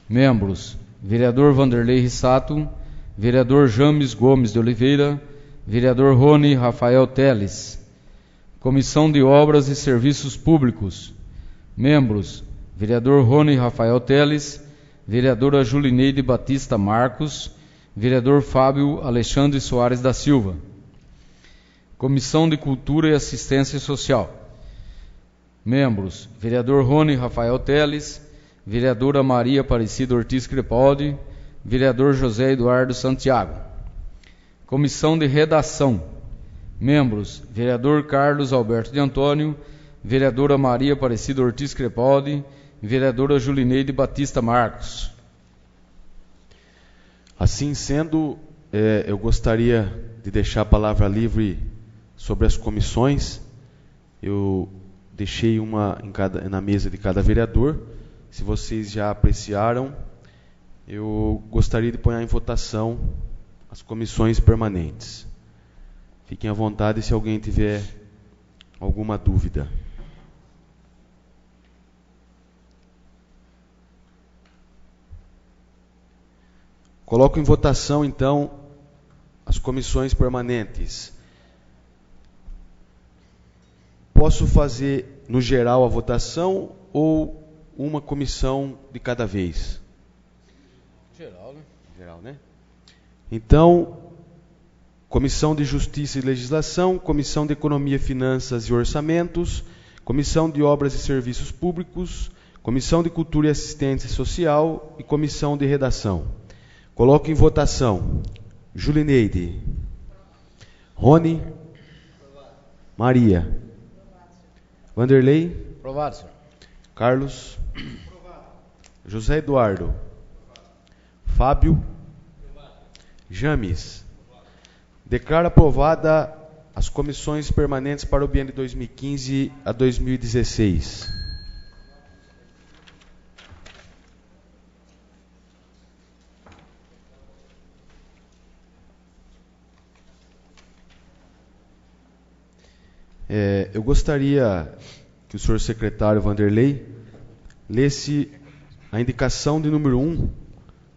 S2: Membros: vereador Vanderlei Rissato, vereador James Gomes de Oliveira, vereador Rony Rafael Teles. Comissão de Obras e Serviços Públicos. Membros: vereador Rony Rafael Teles, vereadora Julineide Batista Marcos, vereador Fábio Alexandre Soares da Silva. Comissão de Cultura e Assistência Social. Membros: vereador Rony Rafael Teles, vereadora Maria Aparecida Ortiz Crepaldi, vereador José Eduardo Santiago. Comissão de Redação. Membros: vereador Carlos Alberto de Antônio, vereadora Maria Aparecida Ortiz Crepaldi, vereadora Julineide Batista Marcos.
S1: Assim sendo, eu gostaria de deixar a palavra livre sobre as comissões. Eu deixei uma na mesa de cada vereador. Se vocês já apreciaram, eu gostaria de pôr em votação as comissões permanentes. Fiquem à vontade se alguém tiver alguma dúvida. Coloco em votação, então, as comissões permanentes. Posso fazer, no geral, a votação ou uma comissão de cada vez?
S2: Geral, né?
S1: Geral, né? Então, Comissão de Justiça e Legislação, Comissão de Economia, Finanças e Orçamentos, Comissão de Obras e Serviços Públicos, Comissão de Cultura e Assistência Social e Comissão de Redação. Coloco em votação. Julineide. Rony. Maria. Vanderlei.
S2: Aprovado, senhor.
S1: Carlos. José Eduardo. Fábio. James. Declaro aprovada as comissões permanentes para o biênio de 2015 a 2016. Eu gostaria que o senhor secretário Vanderlei lesse a indicação de número 1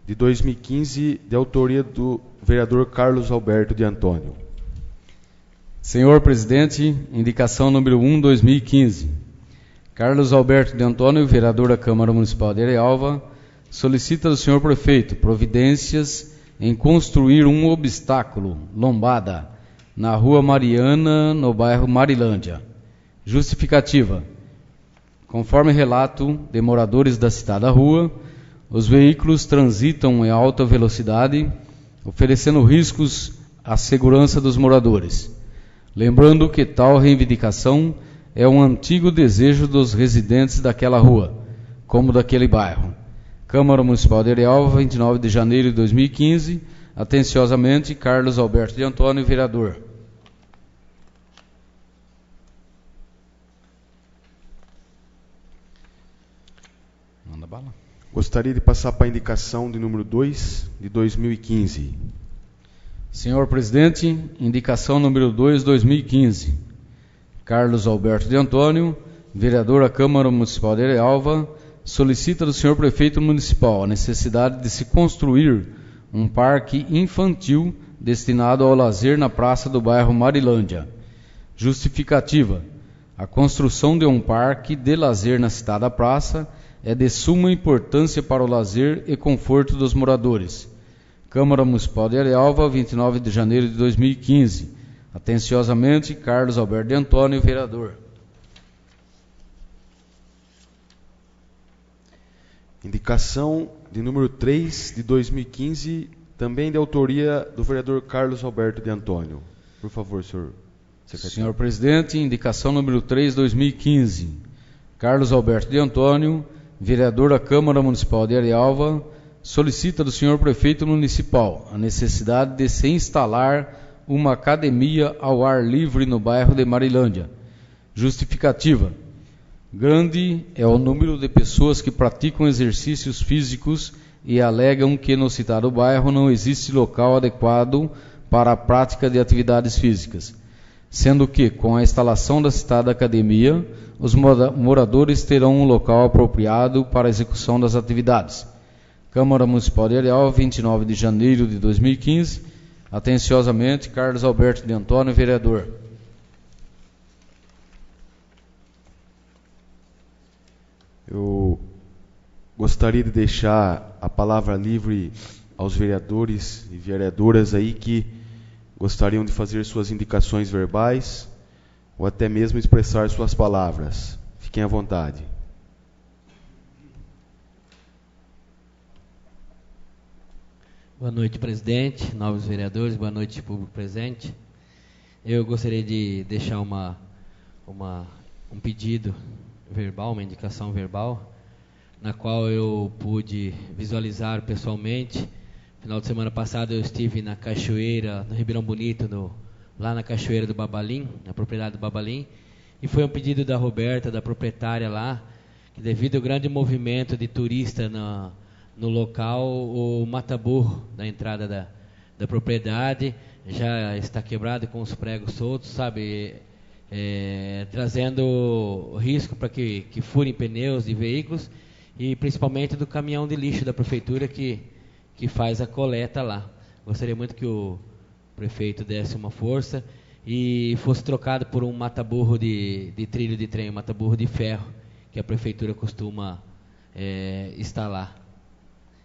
S1: de 2015, de autoria do vereador Carlos Alberto de Antônio.
S2: Senhor presidente, indicação número 1, 2015. Carlos Alberto de Antônio, vereador da Câmara Municipal de Arialva, solicita do senhor prefeito providências em construir um obstáculo, lombada, na Rua Mariana, no bairro Marilândia. Justificativa: conforme relato de moradores da citada rua, os veículos transitam em alta velocidade, oferecendo riscos à segurança dos moradores. Lembrando que tal reivindicação é um antigo desejo dos residentes daquela rua, como daquele bairro. Câmara Municipal de Arialva, 29 de janeiro de 2015, atenciosamente, Carlos Alberto de Antônio, vereador. Manda bala.
S1: Gostaria de passar para a indicação de número 2, de 2015.
S2: Senhor presidente, indicação número 2, 2015. Carlos Alberto de Antônio, vereador da Câmara Municipal de Arialva, solicita do senhor prefeito municipal a necessidade de se construir um parque infantil destinado ao lazer na praça do bairro Marilândia. Justificativa: a construção de um parque de lazer na citada praça é de suma importância para o lazer e conforto dos moradores. Câmara Municipal de Arialva, 29 de janeiro de 2015. Atenciosamente, Carlos Alberto de Antônio, vereador.
S1: Indicação de número 3, de 2015, também de autoria do vereador Carlos Alberto de Antônio. Por favor, senhor secretário.
S2: Senhor presidente, indicação número 3, 2015. Carlos Alberto de Antônio, vereador da Câmara Municipal de Arialva, solicita do senhor prefeito municipal a necessidade de se instalar uma academia ao ar livre no bairro de Marilândia. Justificativa: grande é o número de pessoas que praticam exercícios físicos e alegam que no citado bairro não existe local adequado para a prática de atividades físicas, sendo que, com a instalação da citada academia, os moradores terão um local apropriado para a execução das atividades. Câmara Municipal de Arialva, 29 de janeiro de 2015. Atenciosamente, Carlos Alberto de Antônio, vereador.
S1: Eu gostaria de deixar a palavra livre aos vereadores e vereadoras aí que gostariam de fazer suas indicações verbais ou até mesmo expressar suas palavras. Fiquem à vontade.
S4: Boa noite, presidente, novos vereadores, boa noite, público presente. Eu gostaria de deixar um pedido verbal, uma indicação verbal, na qual eu pude visualizar pessoalmente. Final de semana passada eu estive na cachoeira, no Ribeirão Bonito, lá na cachoeira do Babalim, na propriedade do Babalim, e foi um pedido da Roberta, da proprietária lá, que devido ao grande movimento de turista no local, o mata-burro da entrada da propriedade já está quebrado com os pregos soltos, sabe, trazendo risco para que furem pneus de veículos e principalmente do caminhão de lixo da prefeitura que faz a coleta lá. Gostaria muito que o prefeito desse uma força e fosse trocado por um mata-burro de trilho de trem, um mata-burro de ferro, que a prefeitura costuma instalar.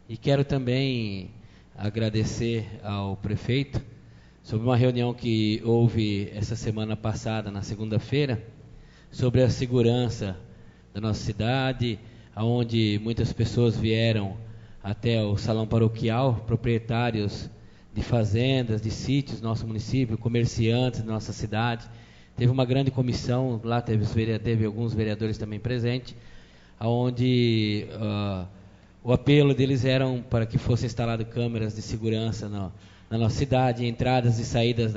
S4: E quero também agradecer ao prefeito sobre uma reunião que houve essa semana passada, na segunda-feira, sobre a segurança da nossa cidade, onde muitas pessoas vieram até o salão paroquial, proprietários de fazendas, de sítios do nosso município, comerciantes da nossa cidade. Teve uma grande comissão, lá teve alguns vereadores também presentes, onde o apelo deles era para que fossem instaladas câmeras de segurança na nossa cidade, entradas e saídas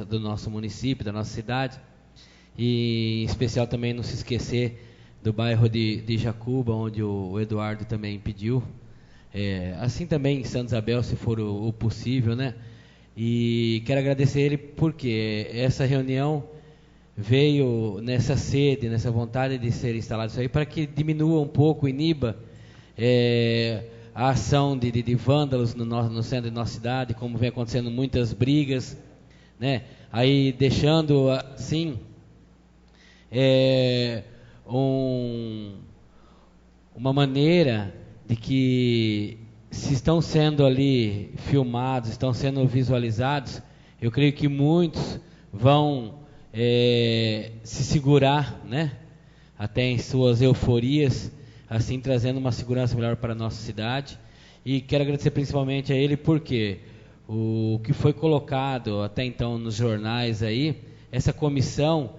S4: do nosso município, da nossa cidade, e em especial também não se esquecer do bairro de Jacuba, onde o Eduardo também pediu. Assim também em Santa Isabel, se for o possível, né? E quero agradecer ele porque essa reunião veio nessa sede, nessa vontade de ser instalado isso aí, para que diminua um pouco, iniba a ação de vândalos no centro da nossa cidade, como vem acontecendo muitas brigas, né? Aí deixando assim uma maneira de que, se estão sendo ali filmados, estão sendo visualizados, eu creio que muitos vão se segurar, né, até em suas euforias, assim trazendo uma segurança melhor para a nossa cidade. E quero agradecer principalmente a ele porque o que foi colocado até então nos jornais aí, essa comissão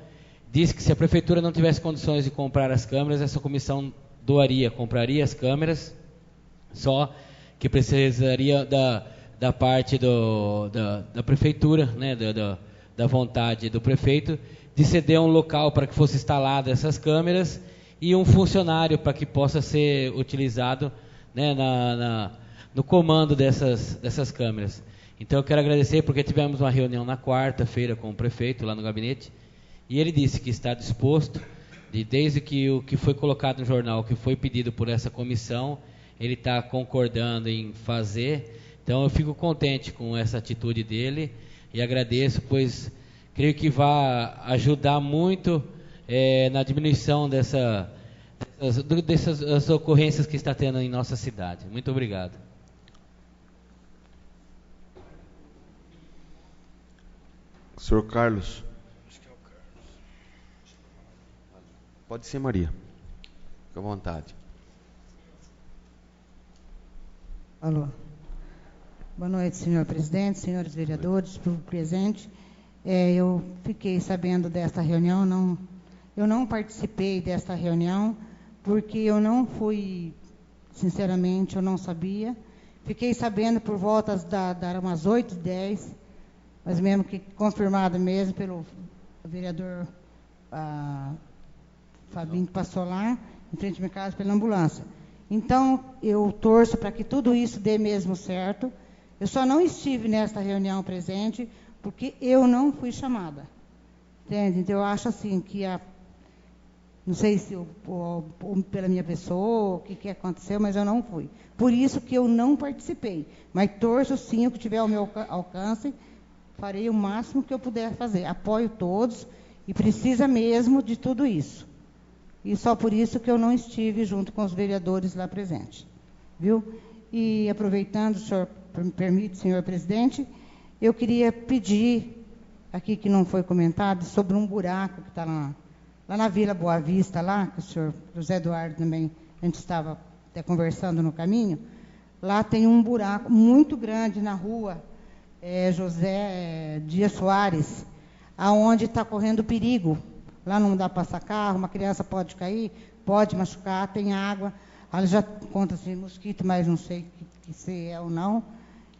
S4: disse que se a prefeitura não tivesse condições de comprar as câmeras, essa comissão compraria as câmeras, só que precisaria da parte da prefeitura, né, da vontade do prefeito, de ceder um local para que fosse instalado essas câmeras e um funcionário para que possa ser utilizado, né, no comando dessas câmeras. Então eu quero agradecer porque tivemos uma reunião na quarta-feira com o prefeito lá no gabinete, e ele disse que está disposto, desde que o que foi colocado no jornal, o que foi pedido por essa comissão, ele está concordando em fazer. Então eu fico contente com essa atitude dele e agradeço, pois creio que vai ajudar muito na diminuição dessas ocorrências que está tendo em nossa cidade. Muito obrigado.
S1: Senhor Carlos. Pode ser, Maria. Fique à vontade.
S5: Alô. Boa noite, senhor presidente, senhores vereadores, público presente. Eu fiquei sabendo desta reunião, eu não participei desta reunião, porque eu não fui, sinceramente, eu não sabia. Fiquei sabendo por volta das umas 8h10, mas mesmo que confirmado mesmo pelo vereador Fabinho que passou lá, em frente à minha casa, pela ambulância. Então, eu torço para que tudo isso dê mesmo certo. Eu só não estive nesta reunião presente porque eu não fui chamada. Entende? Então, eu acho assim que não sei se pela minha pessoa, o que aconteceu, mas eu não fui. Por isso que eu não participei. Mas torço sim, o que tiver ao meu alcance, farei o máximo que eu puder fazer. Apoio todos e precisa mesmo de tudo isso. E só por isso que eu não estive junto com os vereadores lá presentes. Viu? E aproveitando, o senhor me permite, senhor presidente, eu queria pedir, aqui que não foi comentado, sobre um buraco que está lá na Vila Boa Vista, lá, que o senhor José Eduardo também, a gente estava até conversando no caminho. Lá tem um buraco muito grande na rua José Dias Soares, aonde está correndo perigo. Lá não dá para passar carro, uma criança pode cair, pode machucar, tem água. Ela já conta-se mosquito, mas não sei se é ou não.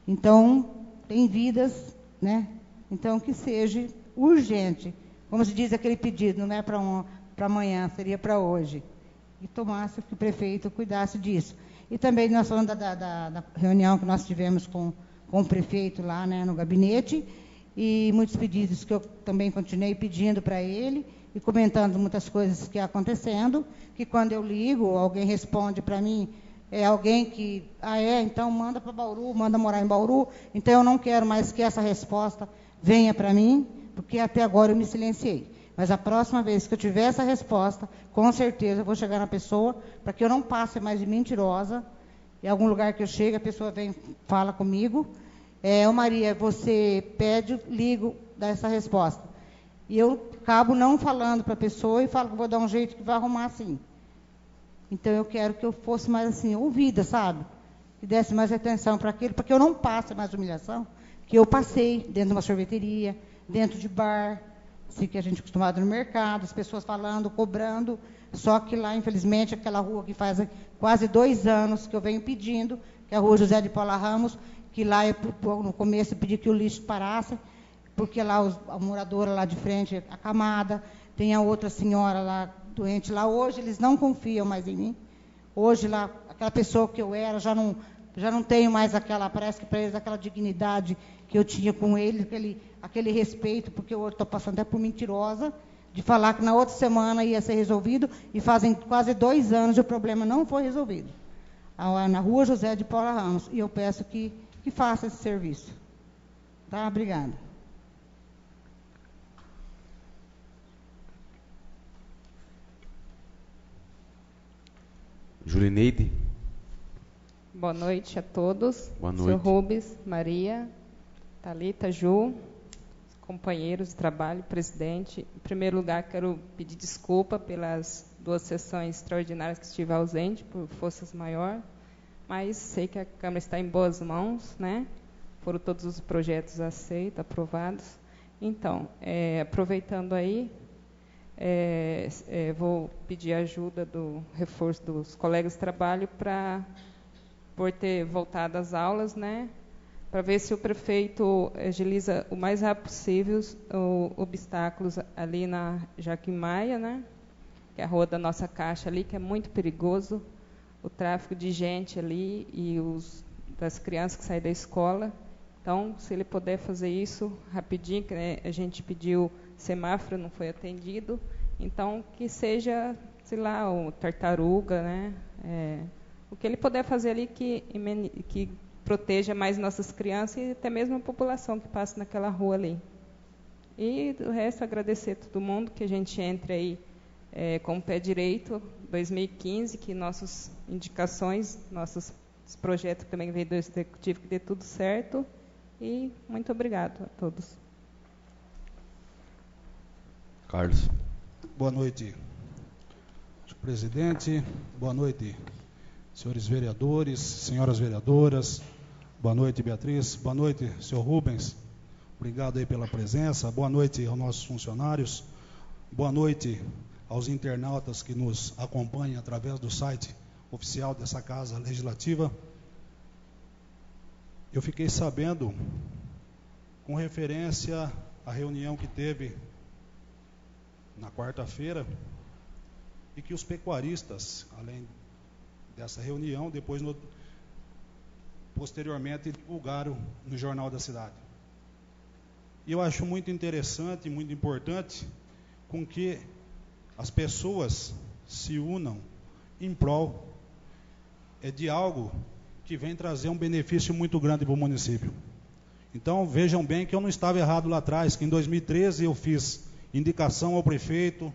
S5: Então, tem vidas, né? Então, que seja urgente. Como se diz aquele pedido, não é para amanhã, seria para hoje. E tomasse que o prefeito cuidasse disso. E também nós falamos da reunião que nós tivemos com o prefeito lá, né, no gabinete, e muitos pedidos que eu também continuei pedindo para ele, e comentando muitas coisas que acontecendo, que quando eu ligo, alguém responde para mim, alguém que, então manda para Bauru, manda morar em Bauru, então eu não quero mais que essa resposta venha para mim, porque até agora eu me silenciei. Mas a próxima vez que eu tiver essa resposta, com certeza eu vou chegar na pessoa, para que eu não passe mais de mentirosa. Em algum lugar que eu chego, a pessoa vem, fala comigo, Maria, você pede, ligo, dá essa resposta. E eu acabo não falando para a pessoa e falo que vou dar um jeito que vai arrumar assim. Então eu quero que eu fosse mais assim, ouvida, sabe? Que desse mais atenção para aquilo, para que eu não passe mais humilhação, que eu passei dentro de uma sorveteria, dentro de bar, assim que a gente é acostumado no mercado, as pessoas falando, cobrando, só que lá, infelizmente, aquela rua que faz quase 2 anos que eu venho pedindo, que é a rua José de Paula Ramos, que lá no começo eu pedi que o lixo parasse, porque lá a moradora lá de frente é acamada, tem a outra senhora lá, doente lá, hoje eles não confiam mais em mim, hoje lá, aquela pessoa que eu era, já não tenho mais parece que para eles aquela dignidade que eu tinha com eles, aquele respeito, porque eu estou passando até por mentirosa, de falar que na outra semana ia ser resolvido, e fazem quase 2 anos e o problema não foi resolvido. Na rua José de Paula Ramos, e eu peço que faça esse serviço. Tá? Obrigada.
S1: Julineide.
S6: Boa noite a todos.
S1: Boa noite.
S6: Seu Rubens, Maria, Thalita, Ju, companheiros de trabalho, presidente. Em primeiro lugar, quero pedir desculpa pelas 2 sessões extraordinárias que estive ausente, por forças maiores, mas sei que a Câmara está em boas mãos, né? Foram todos os projetos aceitos, aprovados. Então, aproveitando aí, vou pedir ajuda do reforço dos colegas de trabalho por ter voltado às aulas, né? Para ver se o prefeito agiliza o mais rápido possível os obstáculos ali na Joaquim Maia, né? Que é a rua da nossa Caixa ali, que é muito perigoso, o tráfego de gente ali e das crianças que saem da escola. Então, se ele puder fazer isso rapidinho, que, né, a gente pediu semáforo, não foi atendido, então que seja, sei lá, o tartaruga, né? O que ele puder fazer ali que proteja mais nossas crianças e até mesmo a população que passa naquela rua ali. E o resto, agradecer a todo mundo, que a gente entre aí com o pé direito, 2015, que nossas indicações, nossos projetos que também veio do Executivo, que dê tudo certo. E muito obrigado a todos.
S1: Carlos.
S3: Boa noite, presidente. Boa noite, senhores vereadores, senhoras vereadoras. Boa noite, Beatriz. Boa noite, senhor Rubens. Obrigado aí pela presença. Boa noite aos nossos funcionários. Boa noite aos internautas que nos acompanham através do site oficial dessa Casa Legislativa. Eu fiquei sabendo, com referência à reunião que teve na quarta-feira, e que os pecuaristas, além dessa reunião, depois posteriormente divulgaram no Jornal da Cidade. E eu acho muito interessante e muito importante com que as pessoas se unam em prol de algo que vem trazer um benefício muito grande para o município. Então, vejam bem que eu não estava errado lá atrás, que em 2013 eu fiz indicação ao prefeito,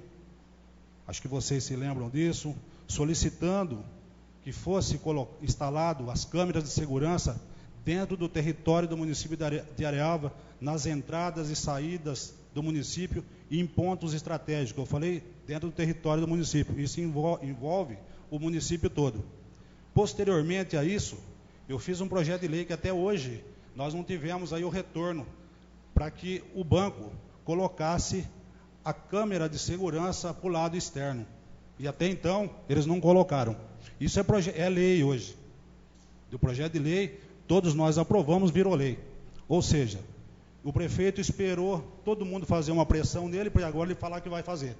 S3: acho que vocês se lembram disso, solicitando que fosse instalado as câmeras de segurança dentro do território do município de Arealva, nas entradas e saídas do município e em pontos estratégicos. Eu falei dentro do território do município. Isso envolve o município todo. Posteriormente a isso, eu fiz um projeto de lei que até hoje nós não tivemos aí o retorno para que o banco colocasse a câmera de segurança para o lado externo. E até então, eles não colocaram. Isso é lei hoje. Do projeto de lei, todos nós aprovamos, virou lei. Ou seja, o prefeito esperou todo mundo fazer uma pressão nele, para agora ele falar que vai fazer.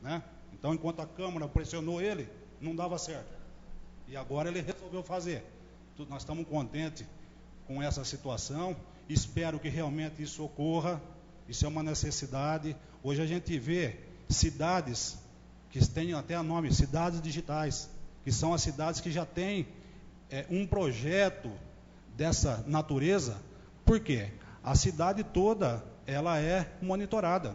S3: Né? Então, enquanto a Câmara pressionou ele, não dava certo. E agora ele resolveu fazer. Nós estamos contentes com essa situação. Espero que realmente isso ocorra. Isso é uma necessidade. Hoje a gente vê cidades que têm até a nome, cidades digitais, que são as cidades que já têm um projeto dessa natureza. Por quê? A cidade toda, ela é monitorada.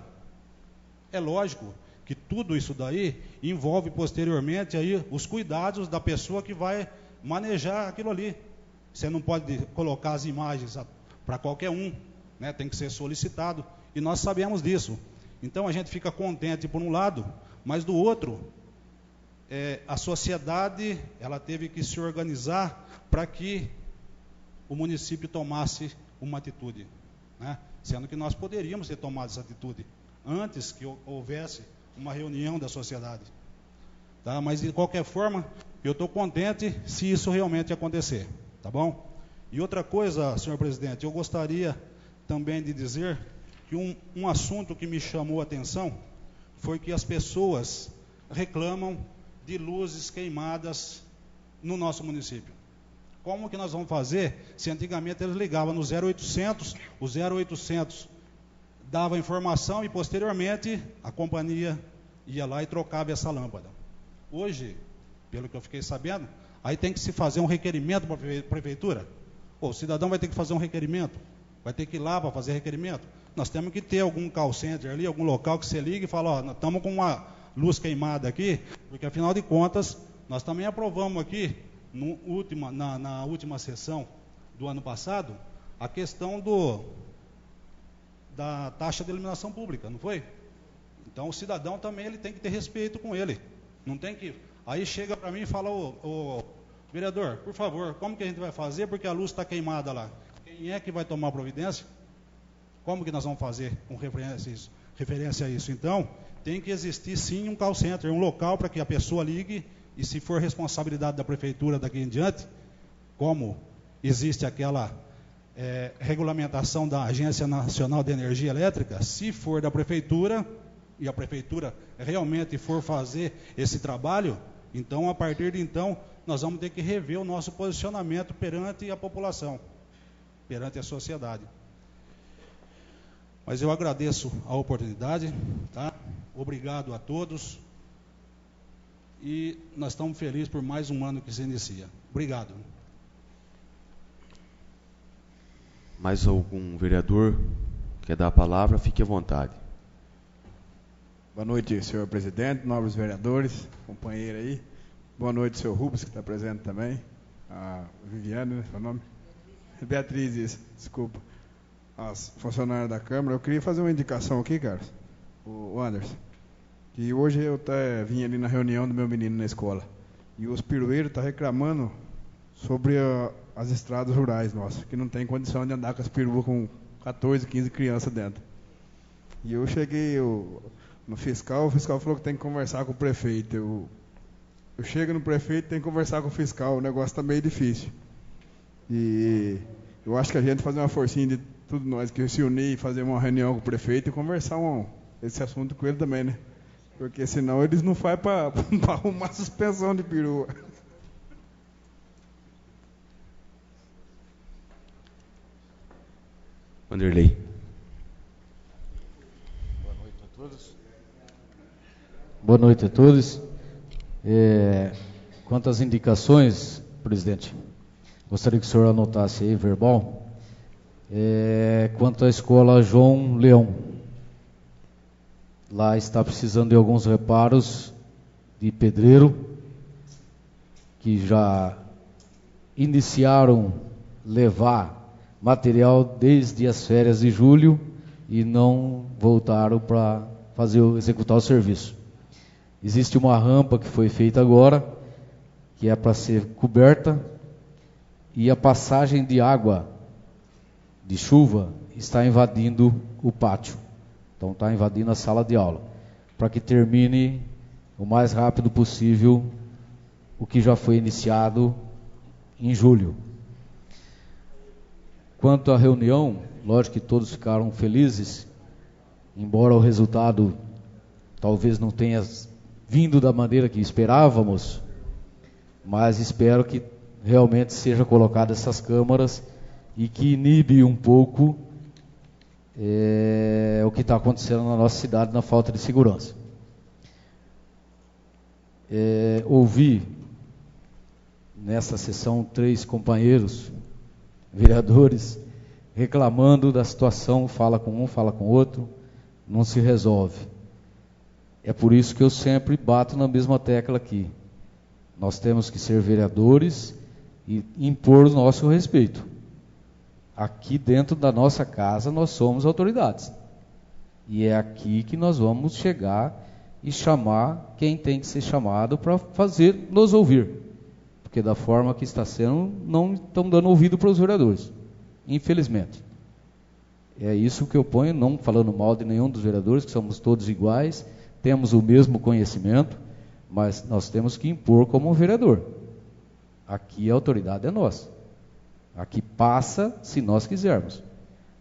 S3: É lógico que tudo isso daí envolve posteriormente aí os cuidados da pessoa que vai manejar aquilo ali. Você não pode colocar as imagens para qualquer um, né? Tem que ser solicitado, e nós sabemos disso. Então a gente fica contente por um lado, mas do outro, a sociedade, ela teve que se organizar para que o município tomasse uma atitude, né? Sendo que nós poderíamos ter tomado essa atitude antes que houvesse uma reunião da sociedade, tá? Mas de qualquer forma, eu estou contente se isso realmente acontecer, tá bom? E outra coisa, senhor presidente, eu gostaria também de dizer que um assunto que me chamou a atenção foi que as pessoas reclamam de luzes queimadas no nosso município. Como que nós vamos fazer se antigamente eles ligavam no 0800, o 0800 dava informação e posteriormente a companhia ia lá e trocava essa lâmpada. Hoje, pelo que eu fiquei sabendo, aí tem que se fazer um requerimento para a prefeitura. Pô, o cidadão vai ter que fazer um requerimento, vai ter que ir lá para fazer requerimento. Nós temos que ter algum call center ali, algum local que você ligue e fala, ó, nós estamos com uma luz queimada aqui, porque afinal de contas, nós também aprovamos aqui, na última sessão do ano passado, a questão da taxa de iluminação pública, não foi? Então o cidadão também ele tem que ter respeito com ele. Não tem que... Aí chega para mim e fala, ô vereador, por favor, como que a gente vai fazer porque a luz está queimada lá? Quem é que vai tomar providência? Como que nós vamos fazer com referência a isso? Então, tem que existir sim um call center, um local para que a pessoa ligue, e se for responsabilidade da prefeitura daqui em diante, como existe aquela regulamentação da Agência Nacional de Energia Elétrica, se for da prefeitura, e a prefeitura realmente for fazer esse trabalho, então, a partir de então, nós vamos ter que rever o nosso posicionamento perante a população, perante a sociedade. Mas eu agradeço a oportunidade, tá? Obrigado a todos. E nós estamos felizes por mais um ano que se inicia. Obrigado.
S1: Mais algum vereador quer dar a palavra? Fique à vontade.
S7: Boa noite, senhor presidente, nobres vereadores, companheiro aí. Boa noite, senhor Rubens, que está presente também. A Viviane, né, seu nome? Beatriz, isso, desculpa. As funcionárias da Câmara. Eu queria fazer uma indicação aqui, cara, o Anderson, que hoje eu vim ali na reunião do meu menino na escola, e os pirueiros estão reclamando sobre as estradas rurais nossas, que não tem condição de andar com as peruas com 14, 15 crianças dentro. E eu cheguei, no fiscal, o fiscal falou que tem que conversar com o prefeito. Eu chego no prefeito, tem que conversar com o fiscal, o negócio está meio difícil. E eu acho que a gente fazer uma forcinha de tudo nós que se unir, fazer uma reunião com o prefeito e conversar esse assunto com ele também, né? Porque senão eles não fazem para arrumar suspensão de perua.
S1: Vanderlei.
S2: Boa noite a todos. Boa noite a todos. Quanto às indicações, presidente, gostaria que o senhor anotasse aí, verbal. Quanto à escola João Leão, lá está precisando de alguns reparos de pedreiro, que já iniciaram levar material desde as férias de julho e não voltaram para executar o serviço. Existe uma rampa que foi feita agora, que é para ser coberta, e a passagem de água de chuva está invadindo o pátio. Então está invadindo a sala de aula, para que termine o mais rápido possível o que já foi iniciado em julho. Quanto à reunião, lógico que todos ficaram felizes, embora o resultado talvez não tenha vindo da maneira que esperávamos, mas espero que realmente seja colocada essas câmaras e que inibe um pouco o que está acontecendo na nossa cidade na falta de segurança. Ouvi nessa sessão 3 companheiros, vereadores, reclamando da situação, fala com um, fala com outro, não se resolve. É por isso que eu sempre bato na mesma tecla aqui. Nós temos que ser vereadores e impor o nosso respeito. Aqui dentro da nossa casa nós somos autoridades. E é aqui que nós vamos chegar e chamar quem tem que ser chamado para fazer nos ouvir. Porque da forma que está sendo, não estão dando ouvido para os vereadores. Infelizmente. É isso que eu ponho, não falando mal de nenhum dos vereadores, que somos todos iguais, temos o mesmo conhecimento, mas nós temos que impor como um vereador. Aqui a autoridade é nossa. Aqui passa se nós quisermos.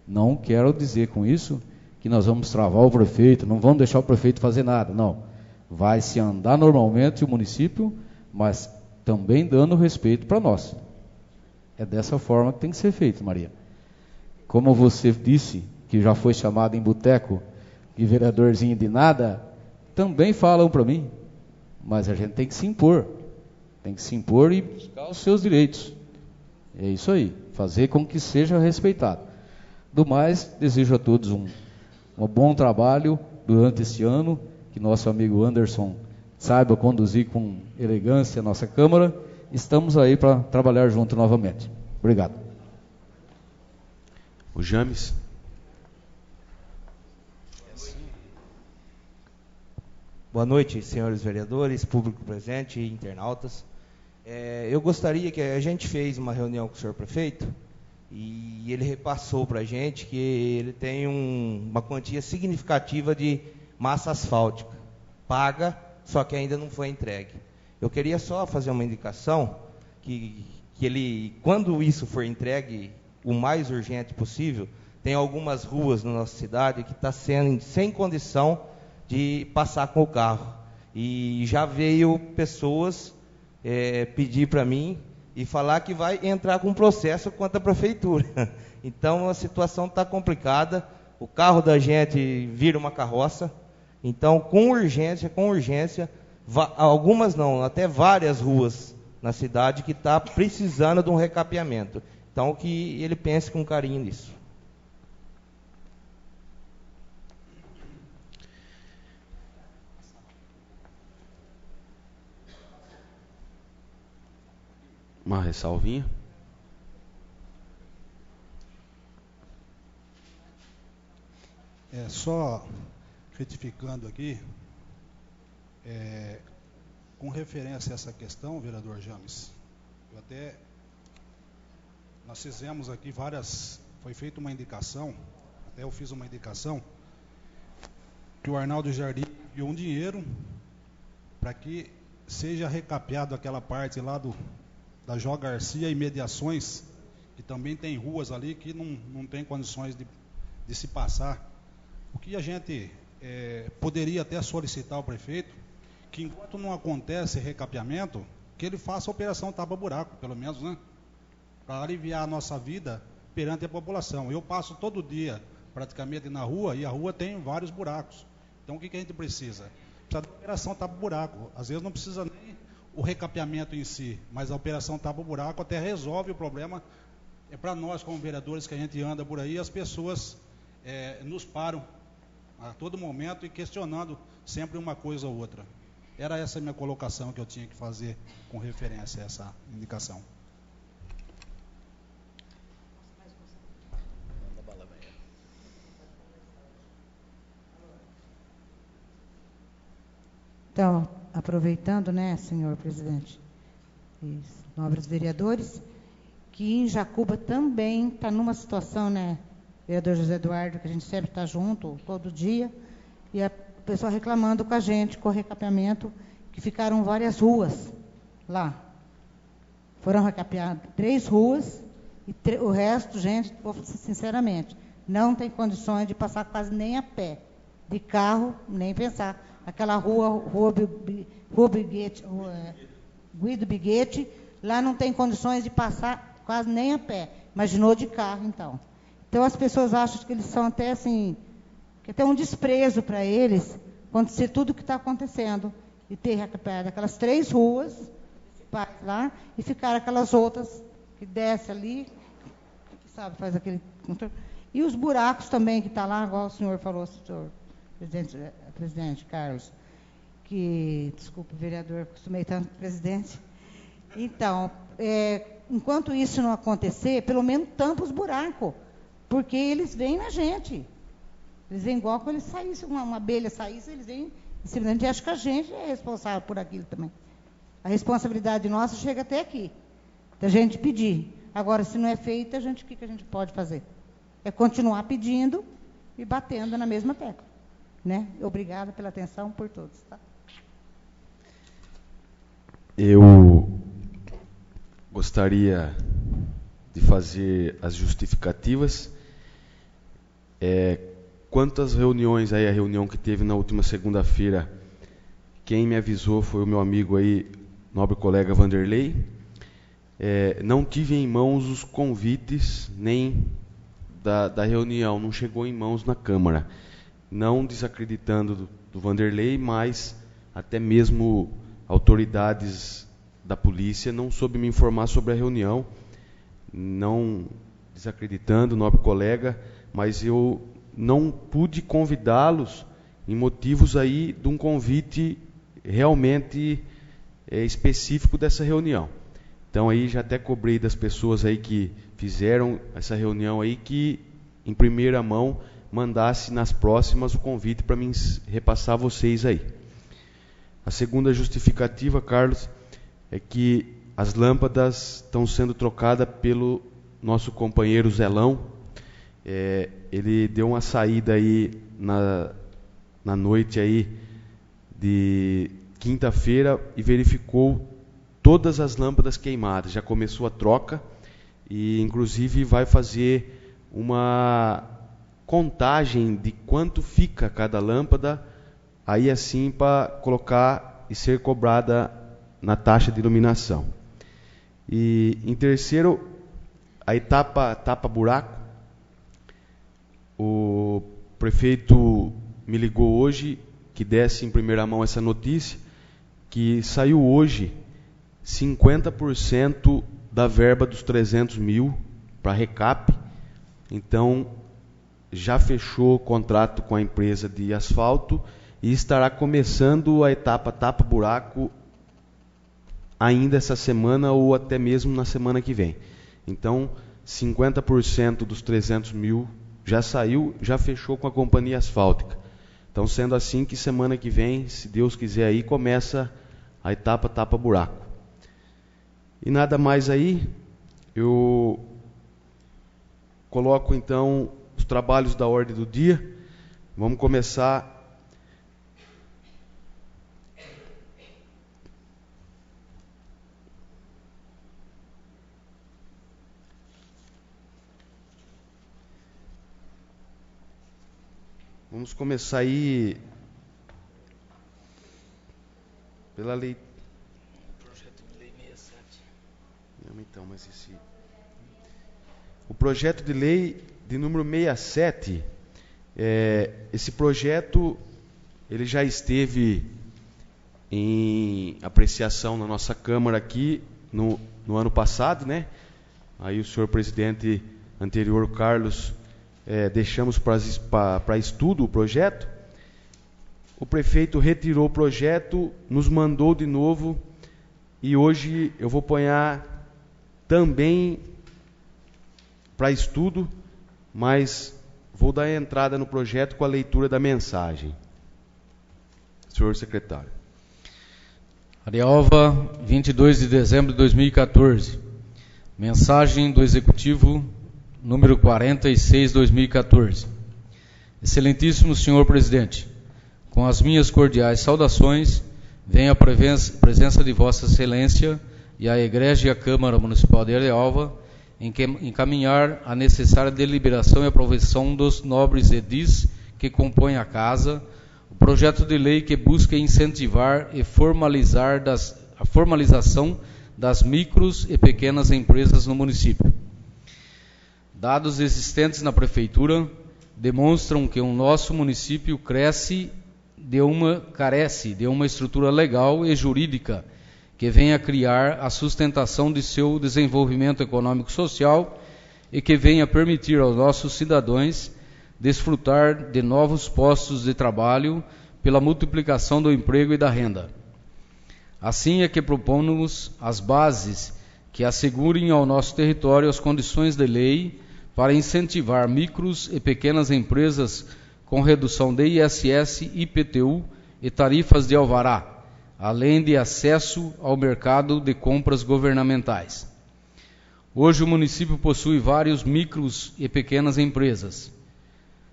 S2: Não quero dizer com isso que nós vamos travar o prefeito, não vamos deixar o prefeito fazer nada, não. Vai se andar normalmente o município, mas também dando respeito para nós. É dessa forma que tem que ser feito, Maria. Como você disse, que já foi chamado em boteco, de vereadorzinho de nada, também falam para mim, mas a gente tem que se impor. Tem que se impor e buscar os seus direitos. É isso aí, fazer com que seja respeitado. Do mais, desejo a todos um bom trabalho durante este ano, que nosso amigo Anderson saiba conduzir com elegância a nossa Câmara. Estamos aí para trabalhar junto novamente. Obrigado.
S1: O James.
S8: Boa noite, senhores vereadores, público presente e internautas. Eu gostaria que a gente fez uma reunião com o senhor prefeito e ele repassou para a gente que ele tem uma quantia significativa de massa asfáltica paga, só que ainda não foi entregue. Eu queria só fazer uma indicação que ele, quando isso for entregue o mais urgente possível, tem algumas ruas na nossa cidade que está sendo sem condição de passar com o carro. E já veio pessoas pedir para mim e falar que vai entrar com processo contra a prefeitura. Então a situação está complicada, o carro da gente vira uma carroça. Então com urgência, algumas não, até várias ruas na cidade que está precisando de um recapeamento. Então que ele pense com carinho nisso.
S1: Uma ressalvinha.
S3: Só retificando aqui, com referência a essa questão, vereador James, nós fizemos aqui foi feita uma indicação, até eu fiz uma indicação, que o Arnaldo Jardim enviou um dinheiro para que seja recapeado aquela parte lá da Jó Garcia e Mediações, que também tem ruas ali que não tem condições de se passar. O que a gente poderia até solicitar ao prefeito, que enquanto não acontece recapeamento, que ele faça a operação tapa-buraco, pelo menos, né? Para aliviar a nossa vida perante a população. Eu passo todo dia, praticamente, na rua, e a rua tem vários buracos. Então, o que a gente precisa? Precisa da operação tapa-buraco. Às vezes não precisa nem o recapeamento em si, mas a operação tapa-buraco até resolve o problema. É para nós, como vereadores, que a gente anda por aí, as pessoas nos param a todo momento e questionando sempre uma coisa ou outra. Era essa a minha colocação que eu tinha que fazer com referência a essa indicação.
S5: Então, aproveitando, né, senhor presidente, e nobres vereadores, que em Jacuba também está numa situação, né, vereador José Eduardo, que a gente sempre está junto, todo dia, e a pessoa reclamando com a gente, com o recapeamento, que ficaram várias ruas lá. Foram recapeadas 3 ruas, e o resto, gente, sinceramente, não tem condições de passar quase nem a pé, de carro, nem pensar. Aquela rua Guido Biguete, lá não tem condições de passar quase nem a pé. Imaginou de carro, então. Então, as pessoas acham que eles são até assim, que até um desprezo para eles, acontecer tudo o que está acontecendo. E ter recuperado aquelas 3 ruas, lá, e ficar aquelas outras que desce ali, que sabe, faz aquele... E os buracos também que está lá, igual o senhor falou, senhor presidente Carlos, que, desculpa, vereador, acostumei tanto com o presidente. Então, enquanto isso não acontecer, pelo menos tampa os buracos, porque eles vêm na gente. Eles vêm igual quando eles saíssem, uma abelha saísse, eles vêm e simplesmente acham que a gente é responsável por aquilo também. A responsabilidade nossa chega até aqui, da gente pedir. Agora, se não é feita, o que a gente pode fazer? É continuar pedindo e batendo na mesma tecla. Né? Obrigada pela atenção por todos. Tá?
S1: Eu gostaria de fazer as justificativas. Quanto às reuniões, aí, a reunião que teve na última segunda-feira, quem me avisou foi o meu amigo aí, nobre colega Vanderlei. Não tive em mãos os convites, nem da reunião, não chegou em mãos na Câmara. Não desacreditando do Vanderlei, mas até mesmo autoridades da polícia não soube me informar sobre a reunião, não desacreditando o nobre colega, mas eu não pude convidá-los em motivos aí de um convite realmente específico dessa reunião. Então aí já até cobrei das pessoas aí que fizeram essa reunião aí que em primeira mão mandasse nas próximas o convite para mim repassar a vocês aí. A segunda justificativa, Carlos, é que as lâmpadas estão sendo trocadas pelo nosso companheiro Zelão. Ele deu uma saída aí na noite aí de quinta-feira e verificou todas as lâmpadas queimadas. Já começou a troca e inclusive vai fazer uma contagem de quanto fica cada lâmpada, aí assim para colocar e ser cobrada na taxa de iluminação. E em terceiro, a etapa tapa-buraco. O prefeito me ligou hoje, que desse em primeira mão essa notícia, que saiu hoje 50% da verba dos 300 mil para recap. Então, já fechou o contrato com a empresa de asfalto e estará começando a etapa tapa-buraco ainda essa semana ou até mesmo na semana que vem. Então, 50% dos 300 mil já saiu, já fechou com a companhia asfáltica. Então, sendo assim que semana que vem, se Deus quiser aí, começa a etapa tapa-buraco. E nada mais aí, eu coloco então os trabalhos da ordem do dia. Vamos começar Vamos começar aí pela lei. Projeto de lei 67. Não, então, mas o projeto de lei de número 67, esse projeto ele já esteve em apreciação na nossa Câmara aqui no ano passado, né? Aí o senhor presidente anterior, Carlos, deixamos para estudo o projeto. O prefeito retirou o projeto, nos mandou de novo, e hoje eu vou apanhar também para estudo, mas vou dar entrada no projeto com a leitura da mensagem. Senhor secretário.
S2: Arialva, 22 de dezembro de 2014. Mensagem do Executivo, número 46, 2014. Excelentíssimo senhor presidente, com as minhas cordiais saudações, venho à presença de Vossa Excelência e à Egrégia Câmara Municipal de Arialva encaminhar a necessária deliberação e aprovação dos nobres edis que compõem a Casa, o projeto de lei que busca incentivar e formalizar a formalização das micros e pequenas empresas no município. Dados existentes na Prefeitura demonstram que o nosso município carece de uma estrutura legal e jurídica que venha criar a sustentação de seu desenvolvimento econômico-social e que venha permitir aos nossos cidadãos desfrutar de novos postos de trabalho pela multiplicação do emprego e da renda. Assim é que propomos as bases que assegurem ao nosso território as condições de lei para incentivar micros e pequenas empresas com redução de ISS, IPTU e tarifas de alvará, além de acesso ao mercado de compras governamentais. Hoje o município possui vários micros e pequenas empresas,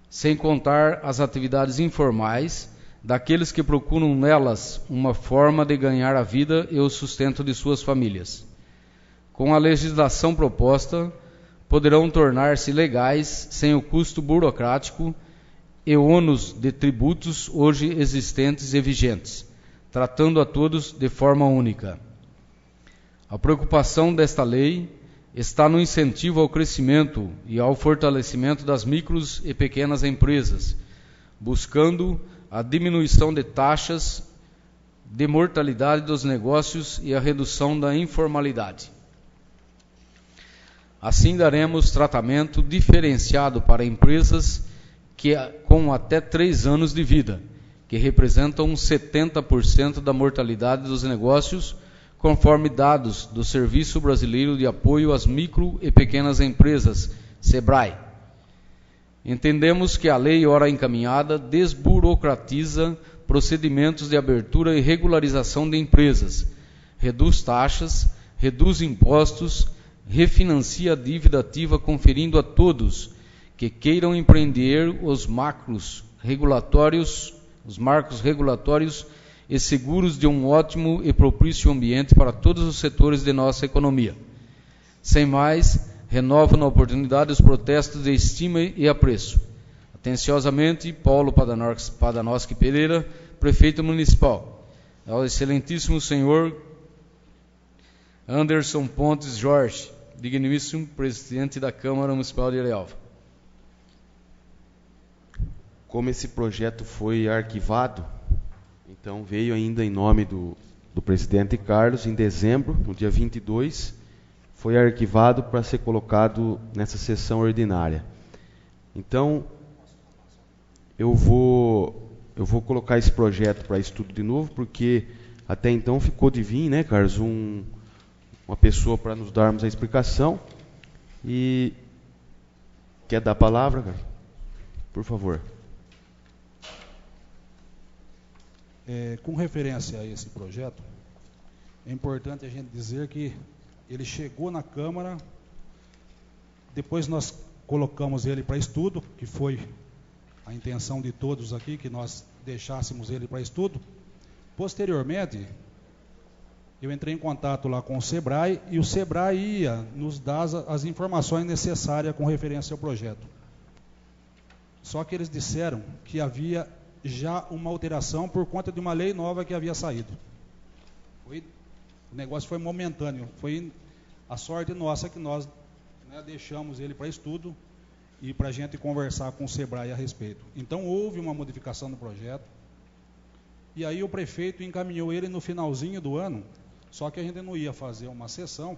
S2: sem contar as atividades informais daqueles que procuram nelas uma forma de ganhar a vida e o sustento de suas famílias. Com a legislação proposta, poderão tornar-se legais sem o custo burocrático e ônus de tributos hoje existentes e vigentes, tratando a todos de forma única. A preocupação desta lei está no incentivo ao crescimento e ao fortalecimento das micros e pequenas empresas, buscando a diminuição de taxas de mortalidade dos negócios e a redução da informalidade. Assim daremos tratamento diferenciado para empresas com até 3 anos de vida, que representam 70% da mortalidade dos negócios, conforme dados do Serviço Brasileiro de Apoio às Micro e Pequenas Empresas, SEBRAE. Entendemos que a lei, ora encaminhada, desburocratiza procedimentos de abertura e regularização de empresas, reduz taxas, reduz impostos, refinancia a dívida ativa, conferindo a todos que queiram empreender os marcos regulatórios e seguros de um ótimo e propício ambiente para todos os setores de nossa economia. Sem mais, renovo na oportunidade os protestos de estima e apreço. Atenciosamente, Paulo Padanoski Pereira, Prefeito Municipal. Ao excelentíssimo senhor Anderson Pontes Jorge, digníssimo Presidente da Câmara Municipal de Arialva.
S1: Como esse projeto foi arquivado, então veio ainda em nome do presidente Carlos, em dezembro, no dia 22, foi arquivado para ser colocado nessa sessão ordinária. Então, eu vou colocar esse projeto para estudo de novo, porque até então ficou de vir, né, Carlos, uma pessoa para nos darmos a explicação. E quer dar a palavra, Carlos? Por favor.
S3: Com referência a esse projeto, é importante a gente dizer que ele chegou na Câmara, depois nós colocamos ele para estudo, que foi a intenção de todos aqui, que nós deixássemos ele para estudo. Posteriormente, eu entrei em contato lá com o SEBRAE, e o SEBRAE ia nos dar as informações necessárias com referência ao projeto. Só que eles disseram que havia já uma alteração por conta de uma lei nova que havia saído. O negócio foi momentâneo, foi a sorte nossa que nós, né, deixamos ele para estudo e para a gente conversar com o SEBRAE a respeito. Então houve uma modificação no projeto, e aí o prefeito encaminhou ele no finalzinho do ano, só que a gente não ia fazer uma sessão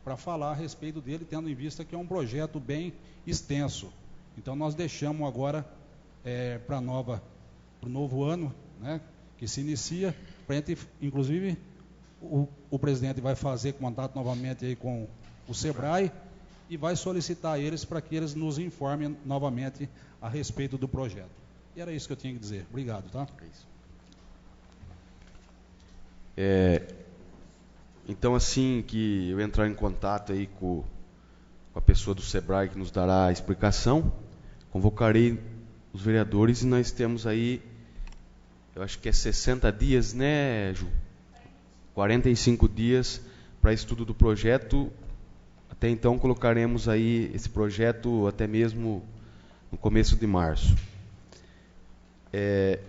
S3: para falar a respeito dele, tendo em vista que é um projeto bem extenso. Então nós deixamos agora para o novo ano, né, que se inicia, para a gente, inclusive, o presidente vai fazer contato novamente aí com o SEBRAE e vai solicitar a eles para que eles nos informem novamente a respeito do projeto. E era isso que eu tinha que dizer. Obrigado, tá?
S1: Então, assim que eu entrar em contato aí com a pessoa do SEBRAE que nos dará a explicação, convocarei os vereadores e nós temos aí, eu acho que é 60 dias, né, Ju? 45 dias para estudo do projeto. Até então colocaremos aí esse projeto até mesmo no começo de março.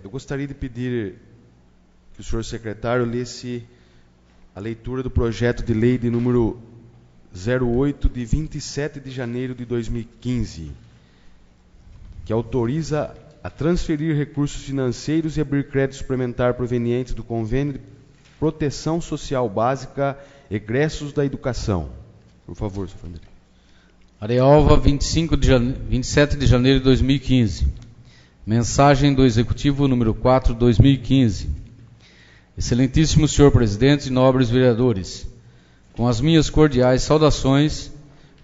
S1: Eu gostaria de pedir que o senhor secretário lesse a leitura do projeto de lei de número 08 de 27 de janeiro de 2015, que autoriza a transferir recursos financeiros e abrir crédito suplementar provenientes do convênio de proteção social básica, egressos da educação. Por favor, senhor Vanderlei.
S2: Arealva, 27 de janeiro de 2015. Mensagem do Executivo número 4, 2015. Excelentíssimo senhor presidente e nobres vereadores, com as minhas cordiais saudações,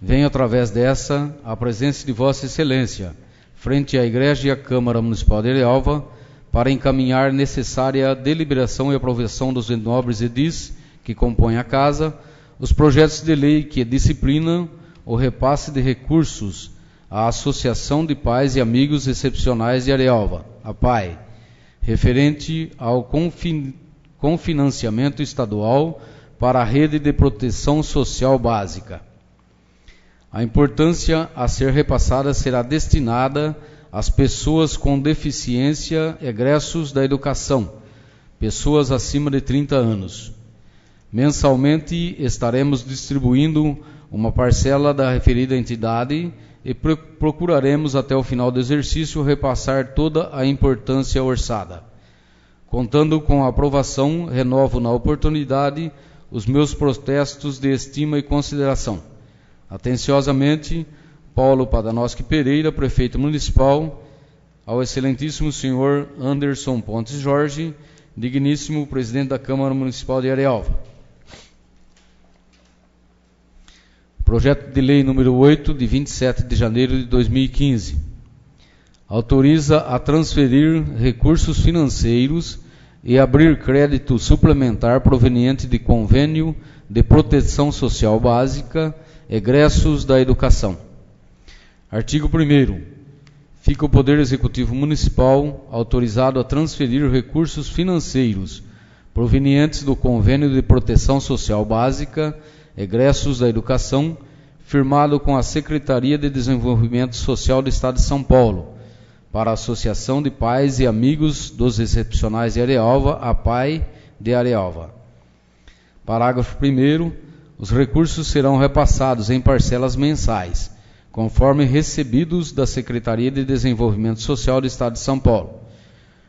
S2: venho através dessa a presença de Vossa Excelência, frente à Igreja e à Câmara Municipal de Arealva, para encaminhar necessária deliberação e aprovação dos nobres edis que compõem a Casa, os projetos de lei que disciplinam o repasse de recursos à Associação de Pais e Amigos Excepcionais de Arealva, a PAI, referente ao confinanciamento estadual para a rede de proteção social básica. A importância a ser repassada será destinada às pessoas com deficiência, egressos da educação, pessoas acima de 30 anos. Mensalmente estaremos distribuindo uma parcela da referida entidade e procuraremos até o final do exercício repassar toda a importância orçada. Contando com a aprovação, renovo na oportunidade os meus protestos de estima e consideração. Atenciosamente, Paulo Padanoski Pereira, Prefeito Municipal, ao excelentíssimo senhor Anderson Pontes Jorge, digníssimo Presidente da Câmara Municipal de Arealva. Projeto de Lei número 8, de 27 de janeiro de 2015. Autoriza a transferir recursos financeiros e abrir crédito suplementar proveniente de convênio de proteção social básica, egressos da educação. Artigo 1º. Fica o Poder Executivo Municipal autorizado a transferir recursos financeiros provenientes do convênio de proteção social básica, egressos da educação, firmado com a Secretaria de Desenvolvimento Social do Estado de São Paulo, para a Associação de Pais e Amigos dos Excepcionais de Arealva, a PAI de Arealva. Parágrafo 1º. Os recursos serão repassados em parcelas mensais, conforme recebidos da Secretaria de Desenvolvimento Social do Estado de São Paulo.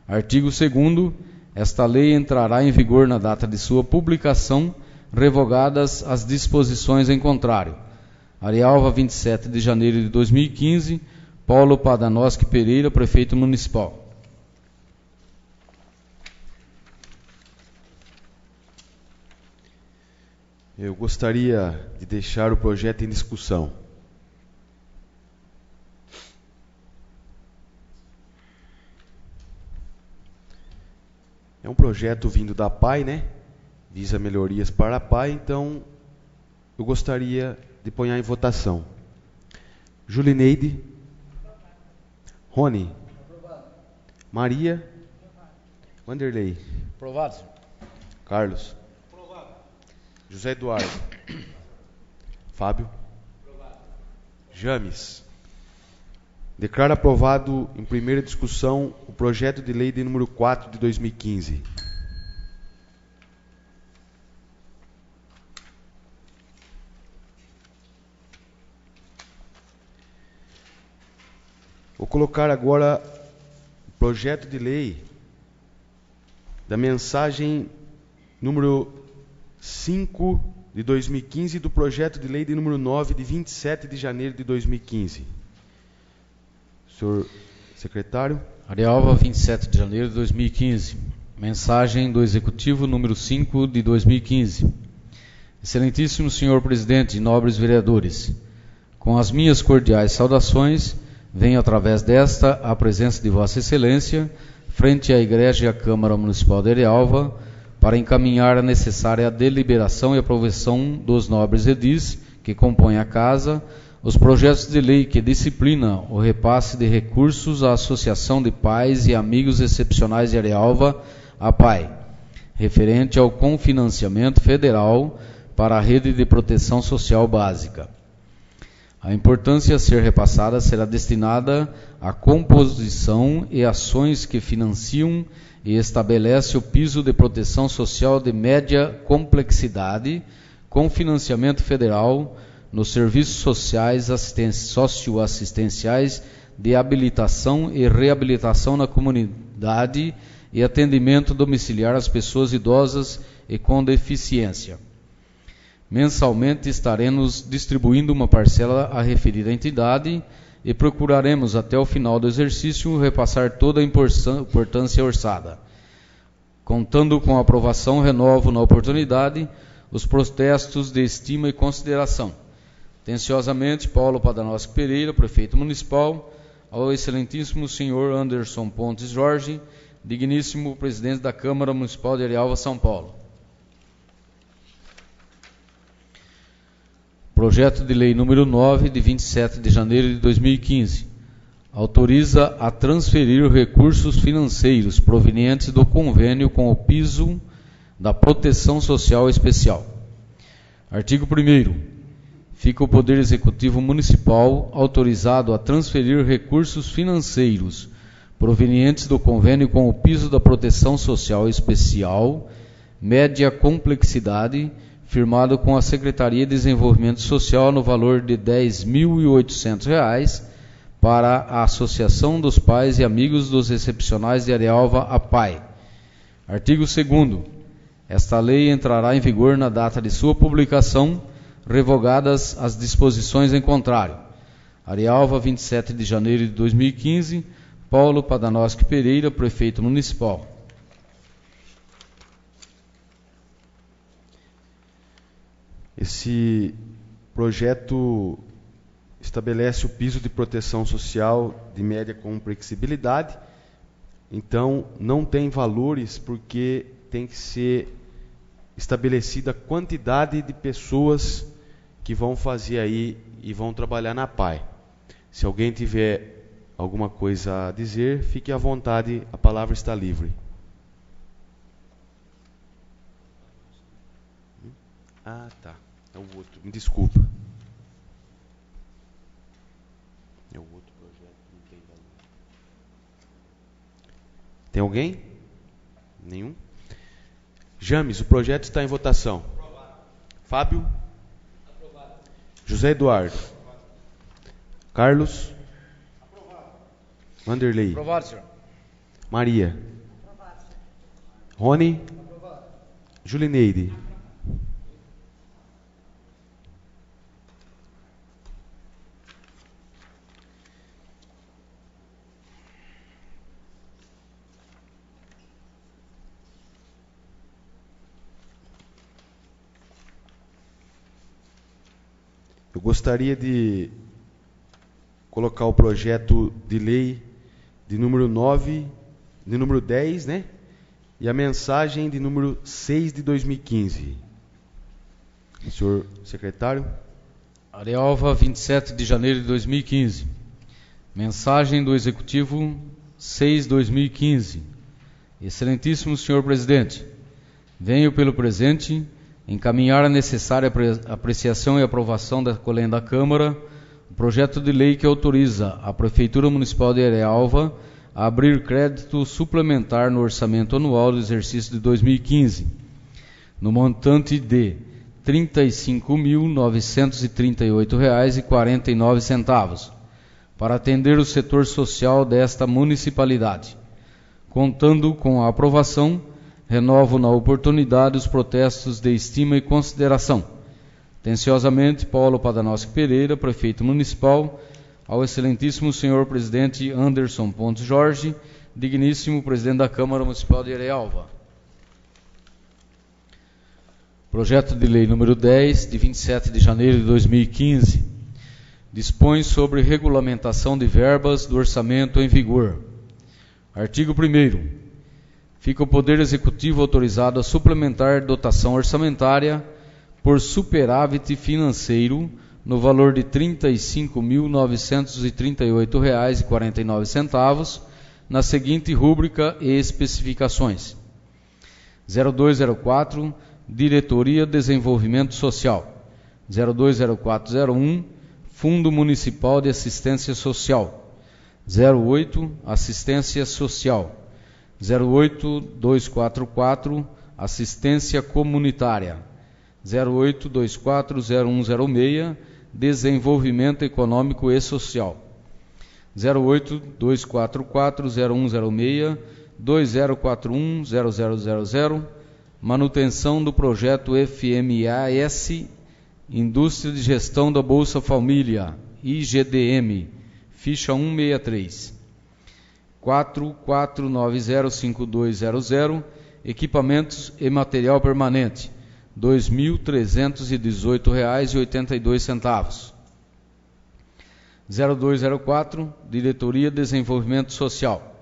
S2: Artigo 2º. Esta lei entrará em vigor na data de sua publicação, revogadas as disposições em contrário. Arealva, 27 de janeiro de 2015, Paulo Padanoski Pereira, Prefeito Municipal.
S1: Eu gostaria de deixar o projeto em discussão. É um projeto vindo da PAI, né? Visa melhorias para a PAI, então eu gostaria de pôr em votação. Julineide. Rony. Maria. Vanderlei.
S2: Aprovado.
S1: Carlos. José Eduardo. Fábio. James. Declaro aprovado em primeira discussão o projeto de lei de número 4 de 2015. Vou colocar agora o projeto de lei da mensagem número 5 de 2015 e do projeto de lei de número 9 de 27 de janeiro de 2015. Senhor secretário.
S2: Arialva, 27 de janeiro de 2015. Mensagem do Executivo número 5 de 2015. Excelentíssimo senhor presidente e nobres vereadores, com as minhas cordiais saudações, venho através desta à presença de Vossa Excelência, frente à Igreja e à Câmara Municipal de Arialva, para encaminhar a necessária deliberação e aprovação dos nobres edis que compõem a Casa, os projetos de lei que disciplinam o repasse de recursos à Associação de Pais e Amigos Excepcionais de Arialva, APAI, referente ao confinanciamento federal para a Rede de Proteção Social Básica. A importância a ser repassada será destinada à composição e ações que financiam e estabelecem o piso de proteção social de média complexidade, com financiamento federal nos serviços sociais socioassistenciais de habilitação e reabilitação na comunidade e atendimento domiciliar às pessoas idosas e com deficiência. Mensalmente estaremos distribuindo uma parcela à referida entidade e procuraremos até o final do exercício repassar toda a importância orçada. Contando com a aprovação, renovo na oportunidade os protestos de estima e consideração. Atenciosamente, Paulo Padanowski Pereira, Prefeito Municipal, ao excelentíssimo senhor Anderson Pontes Jorge, digníssimo Presidente da Câmara Municipal de Arialva, São Paulo. Projeto de Lei número 9, de 27 de janeiro de 2015, autoriza a transferir recursos financeiros provenientes do convênio com o piso da Proteção Social Especial. Artigo 1º. Fica o Poder Executivo Municipal autorizado a transferir recursos financeiros provenientes do convênio com o piso da Proteção Social Especial, média complexidade, firmado com a Secretaria de Desenvolvimento Social no valor de R$ 10.800 para a Associação dos Pais e Amigos dos Excepcionais de Arialva, APAI. Artigo 2º. Esta lei entrará em vigor na data de sua publicação, revogadas as disposições em contrário. Arialva, 27 de janeiro de 2015, Paulo Padanowski Pereira, Prefeito Municipal.
S1: Esse projeto estabelece o piso de proteção social de média complexibilidade, então não tem valores porque tem que ser estabelecida a quantidade de pessoas que vão fazer aí e vão trabalhar na PAI. Se alguém tiver alguma coisa a dizer, fique à vontade, a palavra está livre. Ah, tá. É o outro, me desculpa. É o outro projeto, não tem valor. Tem alguém? Nenhum? James, o projeto está em votação. Aprovado. Fábio? Aprovado. José Eduardo? Aprovado. Carlos? Aprovado. Vanderlei?
S2: Aprovado, senhor.
S1: Maria? Aprovado. Rony? Aprovado. Julineide? Eu gostaria de colocar o projeto de lei de número 9, de número 10, né? E a mensagem de número 6 de 2015. Senhor secretário.
S2: Arialva, 27 de janeiro de 2015. Mensagem do Executivo 6/2015. Excelentíssimo senhor presidente, venho pelo presente encaminhar a necessária apreciação e aprovação da Colém da Câmara o projeto de lei que autoriza a Prefeitura Municipal de Arealva a abrir crédito suplementar no orçamento anual do exercício de 2015, no montante de R$ 35.938,49, para atender o setor social desta municipalidade. Contando com a aprovação, renovo na oportunidade os protestos de estima e consideração. Atenciosamente, Paulo Padanowski Pereira, Prefeito Municipal, ao excelentíssimo senhor presidente Anderson Pontes Jorge, digníssimo presidente da Câmara Municipal de Arealva. Projeto de lei número 10, de 27 de janeiro de 2015, dispõe sobre regulamentação de verbas do orçamento em vigor. Artigo 1º. Fica o Poder Executivo autorizado a suplementar dotação orçamentária por superávit financeiro no valor de R$ 35.938,49 na seguinte rúbrica e especificações. 0204, Diretoria de Desenvolvimento Social. 020401, Fundo Municipal de Assistência Social. 08, Assistência Social. 08244, Assistência Comunitária. 08240106, Desenvolvimento Econômico e Social. 0824400106, 20410000, manutenção do projeto FMAS, Indústria de Gestão da Bolsa Família, IGDM, ficha 163. 44905200, equipamentos e material permanente, R$ 2.318,82. 0204, Diretoria de Desenvolvimento Social.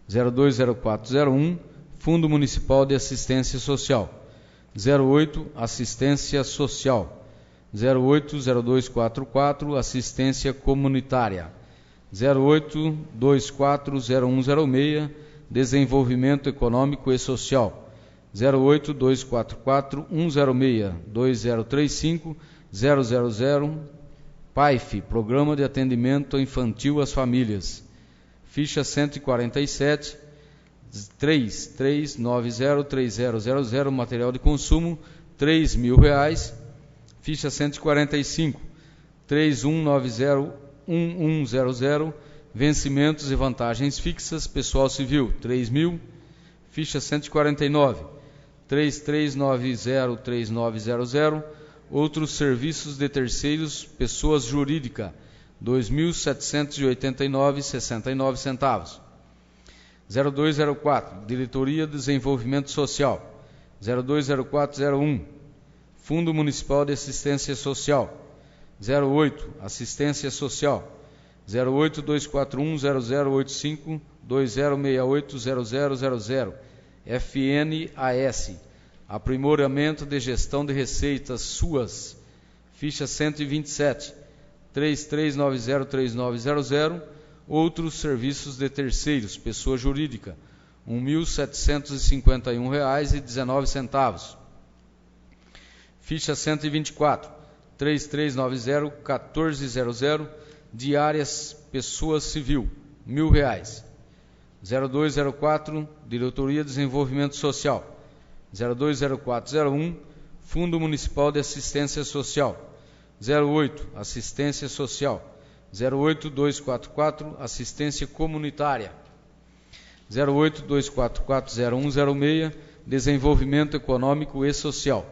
S2: 020401, Fundo Municipal de Assistência Social. 08, Assistência Social. 080244, Assistência Comunitária. 08240106, Desenvolvimento Econômico e Social. 08244-106, 2035, 000, PAIF, Programa de Atendimento Infantil às Famílias. Ficha 147, 33903000, material de consumo, R$ 3.000. Ficha 145, 31901100, vencimentos e vantagens fixas, pessoal civil, 3.000. Ficha 149, 33903900, outros serviços de terceiros, pessoas jurídica, R$ 2.789,69. 0204, Diretoria de Desenvolvimento Social. 020401, Fundo Municipal de Assistência Social. 08, Assistência Social. 082410085, 20680000, FNAS, Aprimoramento de Gestão de Receitas, SUAS, ficha 127, 33903900, outros serviços de terceiros, pessoa jurídica, R$ 1.751,19. Ficha 124, 33901400, diárias, pessoa civil, R$ 1.000. 0204, Diretoria de Desenvolvimento Social. 020401, Fundo Municipal de Assistência Social. 08, Assistência Social. 08244, Assistência Comunitária. 082440106, Desenvolvimento Econômico e Social.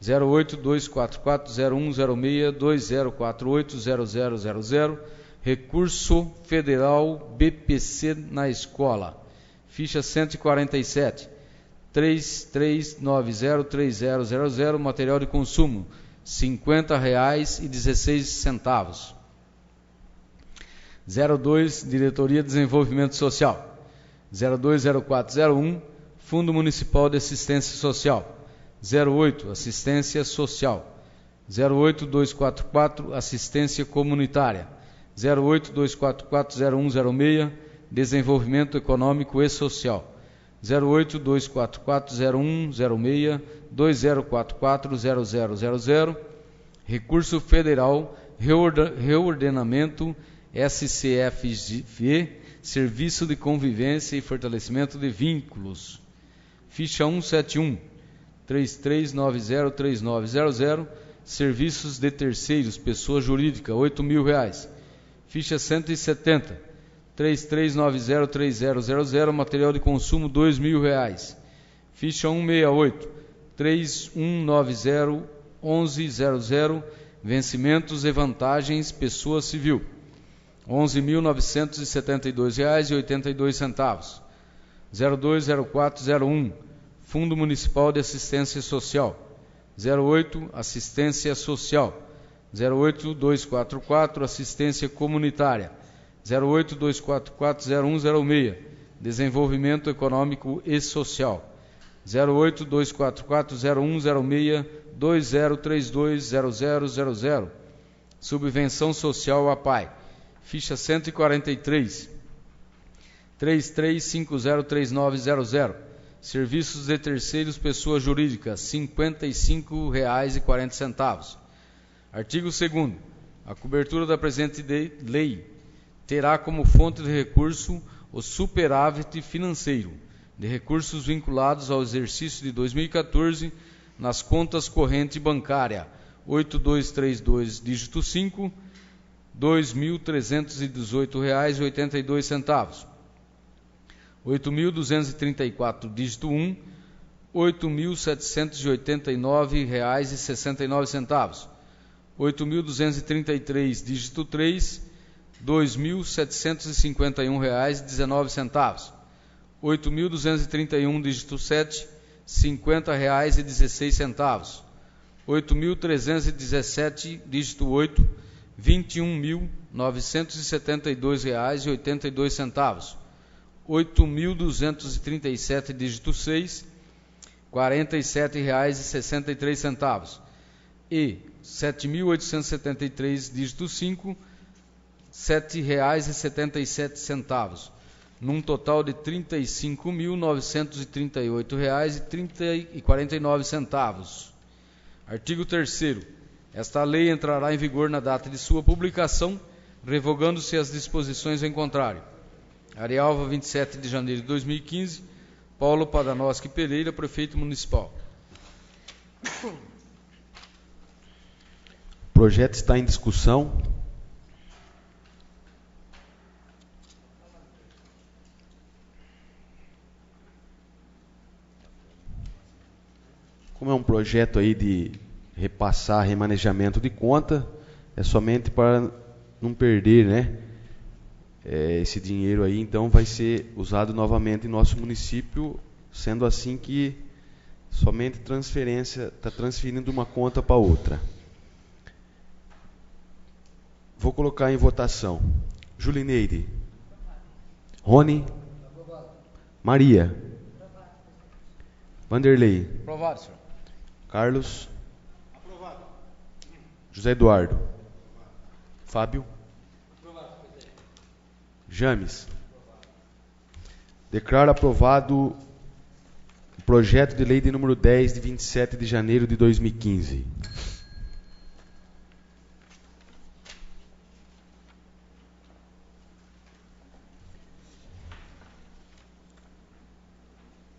S2: 082440106, 20480000, Recurso Federal BPC na Escola. Ficha 147, 33903000, material de consumo, R$ 50,16. 02, Diretoria de Desenvolvimento Social. 020401, Fundo Municipal de Assistência Social. 08, Assistência Social. 08244, Assistência Comunitária. 082440106, Desenvolvimento Econômico e Social. 082440106, 20440000, Recurso Federal reordenamento SCFV, Serviço de Convivência e Fortalecimento de Vínculos. Ficha 171, 33903900, Serviços de Terceiros, Pessoa Jurídica, R$ 8.000. Ficha 170, 33903000, Material de Consumo, R$ 2.000. Ficha 168, 31901100, Vencimentos e Vantagens, Pessoa Civil, R$ 11.972,82. 020401, Fundo Municipal de Assistência Social, 08, Assistência Social, 08244, Assistência Comunitária, 082440106, Desenvolvimento Econômico e Social, 082440106, 20320000, Subvenção Social APAI, ficha 143, 33503900, Serviços de Terceiros, Pessoa Jurídica, R$ 55,40. Artigo 2º. A cobertura da presente lei terá como fonte de recurso o superávit financeiro de recursos vinculados ao exercício de 2014 nas contas corrente bancária 8232, dígito 5, R$ 2.318,82. 8.234, dígito 1, R$ 8.789,69. 8.233, dígito 3, R$ 2.751,19. 8.231, dígito 7, R$ 50,16. 8.317, dígito 8, R$ 21.972,82. 8.237, dígito 6, R$ 47,63. E 7.873, dígito 5, R$ 7,77, num total de R$ 35.938,49. Artigo 3º. Esta lei entrará em vigor na data de sua publicação, revogando-se as disposições em contrário. Arialva, 27 de janeiro de 2015, Paulo Padanoski Pereira, Prefeito Municipal.
S1: O projeto está em discussão. Como é um projeto aí de repassar remanejamento de conta, é somente para não perder, né? Esse dinheiro aí, então, vai ser usado novamente em nosso município, sendo assim que somente transferência, está transferindo de uma conta para outra. Vou colocar em votação. Julineide. Rony. Maria. Vanderlei.
S2: Aprovado, senhor.
S1: Carlos. Aprovado. José Eduardo. Fábio. James. Declaro aprovado o projeto de lei de número 10, de 27 de janeiro de 2015.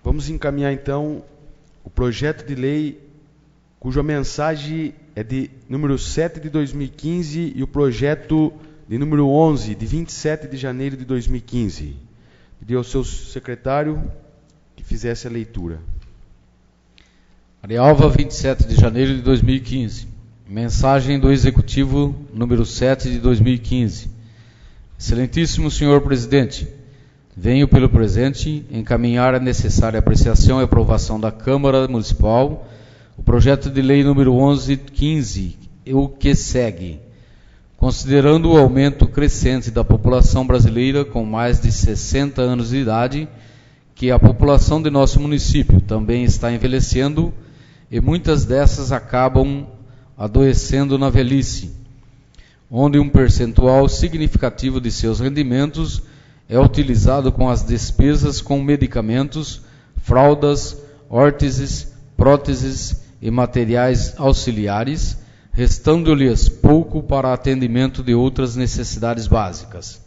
S1: Vamos encaminhar então o projeto de lei cuja mensagem é de número 7 de 2015 e o projeto de número 11, de 27 de janeiro de 2015. Pedi ao seu secretário que fizesse a leitura.
S2: Arialva, 27 de janeiro de 2015. Mensagem do Executivo número 7 de 2015. Excelentíssimo senhor presidente, venho pelo presente encaminhar a necessária apreciação e aprovação da Câmara Municipal o projeto de lei número 1115, o que segue. Considerando o aumento crescente da população brasileira com mais de 60 anos de idade, que a população de nosso município também está envelhecendo e muitas dessas acabam adoecendo na velhice, onde um percentual significativo de seus rendimentos é utilizado com as despesas com medicamentos, fraldas, órteses, próteses e materiais auxiliares, restando-lhes pouco para atendimento de outras necessidades básicas.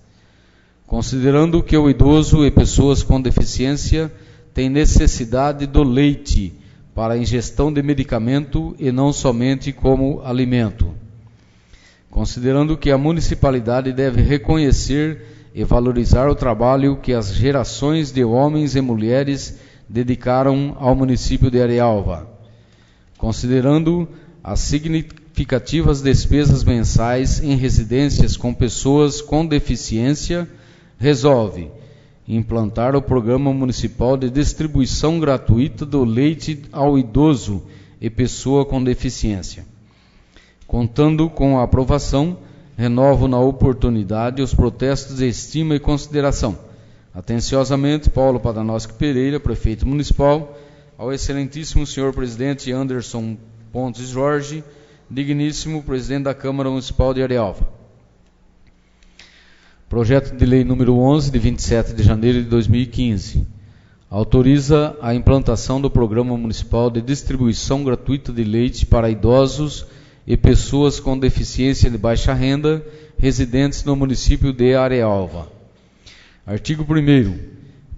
S2: Considerando que o idoso e pessoas com deficiência têm necessidade do leite para a ingestão de medicamento e não somente como alimento. Considerando que a municipalidade deve reconhecer e valorizar o trabalho que as gerações de homens e mulheres dedicaram ao município de Arialva. Considerando as significativas despesas mensais em residências com pessoas com deficiência, resolve implantar o Programa Municipal de Distribuição Gratuita do Leite ao Idoso e Pessoa com Deficiência. Contando com a aprovação, renovo na oportunidade os protestos de estima e consideração. Atenciosamente, Paulo Padanowski Pereira, Prefeito Municipal, ao excelentíssimo senhor Presidente Anderson Pontes Jorge, digníssimo Presidente da Câmara Municipal de Arialva. Projeto de Lei número 11, de 27 de janeiro de 2015, autoriza a implantação do Programa Municipal de Distribuição Gratuita de Leite para idosos e pessoas com deficiência de baixa renda residentes no município de Arialva. Artigo 1º.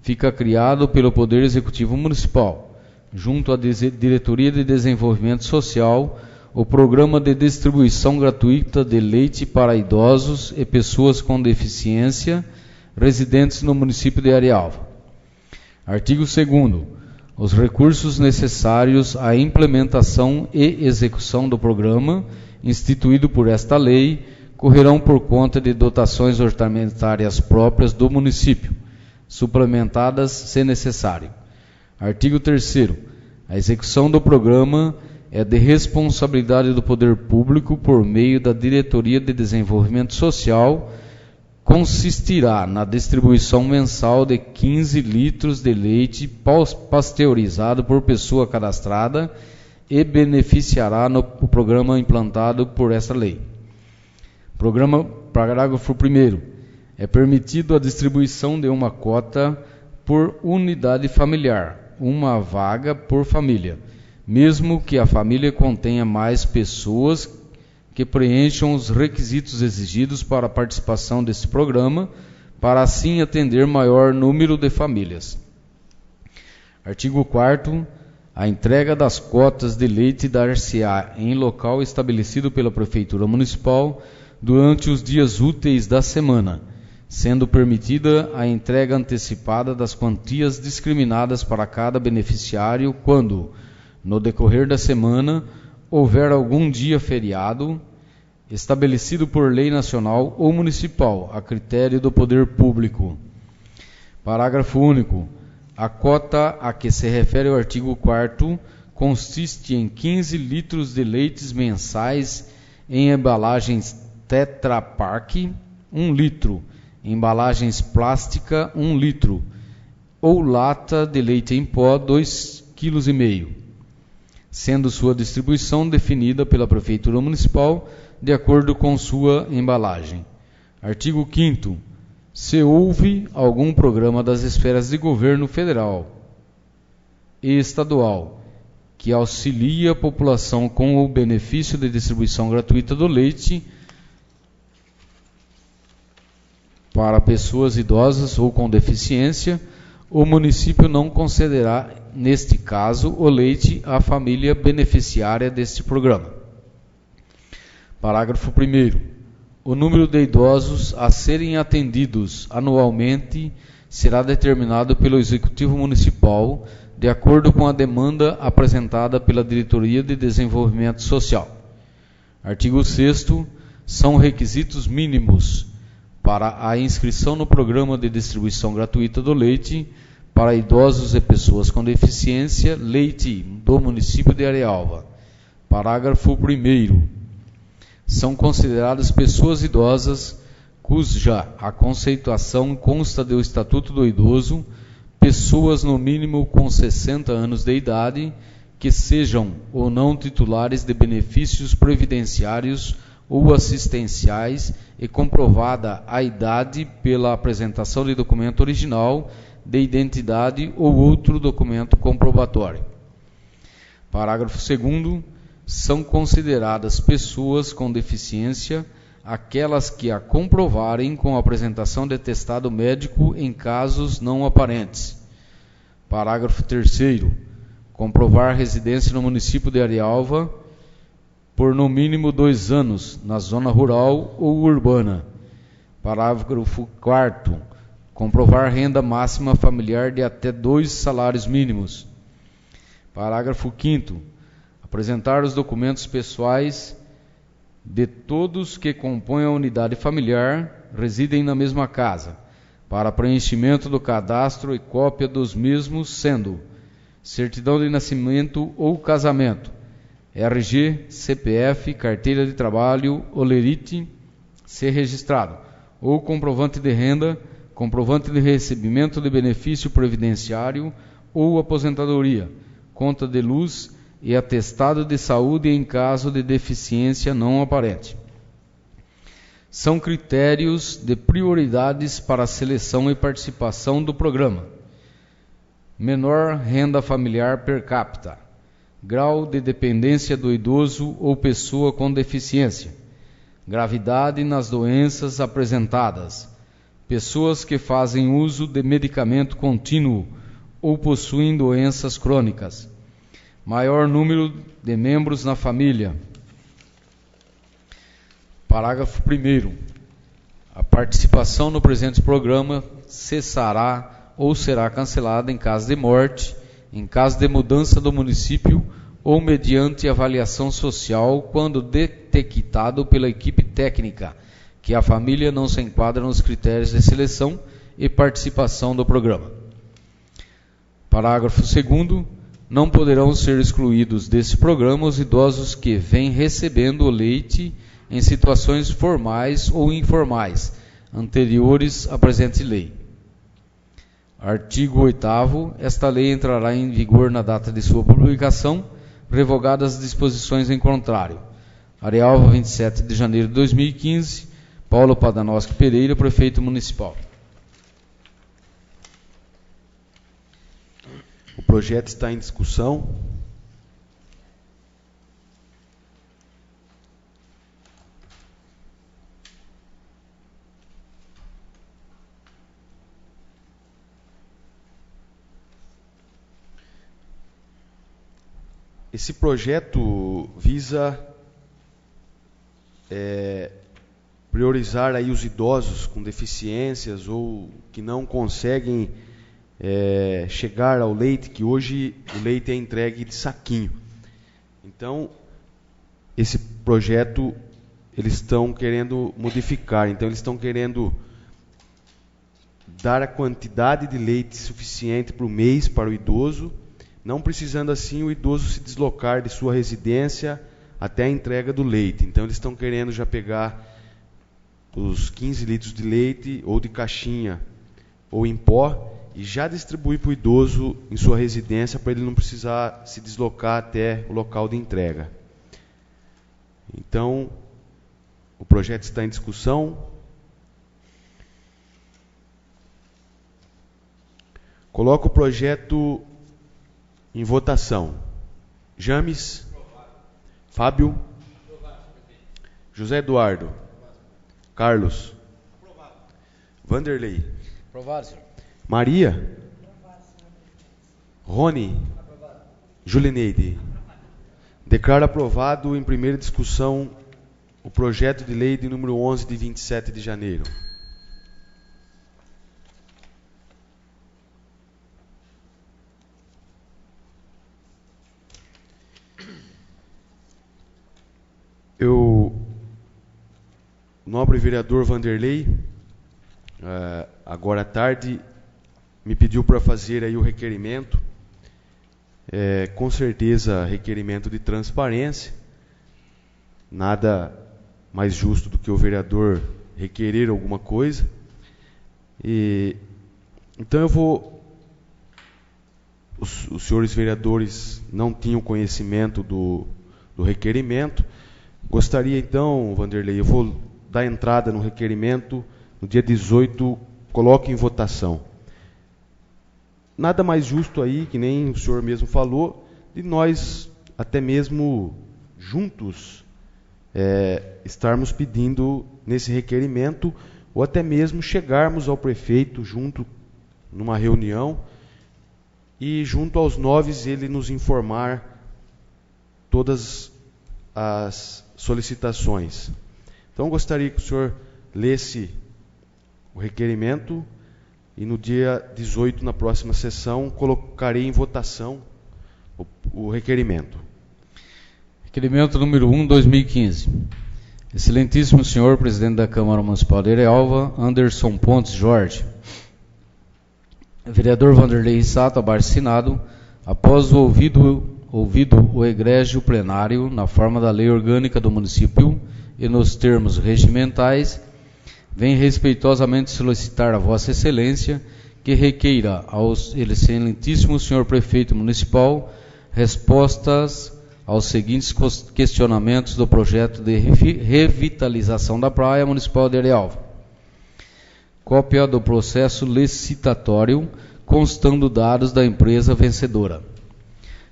S2: Fica criado pelo Poder Executivo Municipal, junto à Diretoria de Desenvolvimento Social, o Programa de Distribuição Gratuita de Leite para idosos e pessoas com deficiência residentes no município de Arialva. Artigo 2º. Os recursos necessários à implementação e execução do programa, instituído por esta lei, correrão por conta de dotações orçamentárias próprias do município, suplementadas se necessário. Artigo 3º. A execução do programa é de responsabilidade do poder público por meio da Diretoria de Desenvolvimento Social, consistirá na distribuição mensal de 15 litros de leite pasteurizado por pessoa cadastrada e beneficiará no programa implantado por esta lei. Parágrafo 1º. É permitido a distribuição de uma cota por unidade familiar, uma vaga por família, mesmo que a família contenha mais pessoas que preencham os requisitos exigidos para a participação desse programa, para assim atender maior número de famílias. Artigo 4º. A entrega das cotas de leite dar-se-á em local estabelecido pela Prefeitura Municipal durante os dias úteis da semana, sendo permitida a entrega antecipada das quantias discriminadas para cada beneficiário quando, no decorrer da semana, houver algum dia feriado, estabelecido por lei nacional ou municipal, a critério do poder público. Parágrafo único. A cota a que se refere o artigo 4º consiste em 15 litros de leites mensais em embalagens Tetra Pak, 1 litro, embalagens plástica, 1 litro, ou lata de leite em pó, 2,5 kg. Sendo sua distribuição definida pela Prefeitura Municipal de acordo com sua embalagem. Artigo 5º. Se houve algum programa das esferas de governo federal e estadual que auxilie a população com o benefício de distribuição gratuita do leite para pessoas idosas ou com deficiência, o município não concederá, neste caso, o leite à família beneficiária deste programa. Parágrafo 1º. O número de idosos a serem atendidos anualmente será determinado pelo Executivo Municipal, de acordo com a demanda apresentada pela Diretoria de Desenvolvimento Social. Artigo 6º. São requisitos mínimos para a inscrição no Programa de Distribuição Gratuita do Leite para idosos e pessoas com deficiência, leite do município de Arialva. Parágrafo 1º. São consideradas pessoas idosas cuja a conceituação consta do Estatuto do Idoso, pessoas no mínimo com 60 anos de idade, que sejam ou não titulares de benefícios previdenciários ou assistenciais e comprovada a idade pela apresentação de documento original de identidade ou outro documento comprobatório. Parágrafo 2º. são consideradas pessoas com deficiência aquelas que a comprovarem com a apresentação de atestado médico em casos não aparentes. Parágrafo 3º. Comprovar residência no município de Arialva por no mínimo 2 anos, na zona rural ou urbana. Parágrafo 4º. Comprovar renda máxima familiar de até 2 salários mínimos. Parágrafo 5º. Apresentar os documentos pessoais de todos que compõem a unidade familiar, residem na mesma casa, para preenchimento do cadastro e cópia dos mesmos, sendo certidão de nascimento ou casamento, RG, CPF, carteira de trabalho, olerite, ser registrado, ou comprovante de renda, comprovante de recebimento de benefício previdenciário ou aposentadoria, conta de luz e atestado de saúde em caso de deficiência não aparente. São critérios de prioridades para a seleção e participação do programa. Menor renda familiar per capita, grau de dependência do idoso ou pessoa com deficiência, gravidade nas doenças apresentadas, pessoas que fazem uso de medicamento contínuo ou possuem doenças crônicas, maior número de membros na família. Parágrafo 1º. A participação no presente programa cessará ou será cancelada em caso de morte, em caso de mudança do município ou mediante avaliação social, quando detectado pela equipe técnica que a família não se enquadra nos critérios de seleção e participação do programa. Parágrafo 2º. Não poderão ser excluídos desse programa os idosos que vêm recebendo o leite em situações formais ou informais, anteriores à presente lei. Artigo 8º. Esta lei entrará em vigor na data de sua publicação, revogadas as disposições em contrário. Arialva, 27 de janeiro de 2015. Paulo Padanowski Pereira, Prefeito Municipal.
S1: O projeto está em discussão. Esse projeto visa priorizar aí os idosos com deficiências ou que não conseguem chegar ao leite, que hoje o leite é entregue de saquinho. Então, esse projeto eles estão querendo modificar. Então, eles estão querendo dar a quantidade de leite suficiente por mês para o idoso, não precisando assim o idoso se deslocar de sua residência até a entrega do leite. Então, eles estão querendo já pegar os 15 litros de leite, ou de caixinha, ou em pó, e já distribuir para o idoso em sua residência, para ele não precisar se deslocar até o local de entrega. Então, o projeto está em discussão. Coloco o projeto em votação. James? Fábio? José Eduardo? Carlos? Vanderlei?
S2: Aprovado, senhor.
S1: Maria? Rony? Julineide? Declaro aprovado em primeira discussão o projeto de lei de número 11 de 27 de janeiro. O nobre vereador Vanderlei, agora à tarde, me pediu para fazer aí o requerimento, com certeza requerimento de transparência, nada mais justo do que o vereador requerer alguma coisa, então os senhores vereadores não tinham conhecimento do requerimento. Gostaria então, Vanderlei, eu vou dar entrada no requerimento, no dia 18, coloque em votação. Nada mais justo aí, que nem o senhor mesmo falou, de nós até mesmo juntos estarmos pedindo nesse requerimento, ou até mesmo chegarmos ao prefeito junto numa reunião e junto aos 9 ele nos informar todas as solicitações. Então gostaria que o senhor lesse o requerimento e no dia 18, na próxima sessão, colocarei em votação o requerimento.
S2: Requerimento número 1, 2015. Excelentíssimo senhor presidente da Câmara Municipal de Arialva, Anderson Pontes Jorge. Vereador Vanderlei Rissato, abaixo assinado, após o ouvido o egrégio plenário, na forma da lei orgânica do município e nos termos regimentais, vem respeitosamente solicitar a Vossa Excelência que requeira ao excelentíssimo senhor prefeito municipal respostas aos seguintes questionamentos do projeto de revitalização da Praia Municipal de Arialva. Cópia do processo licitatório constando dados da empresa vencedora.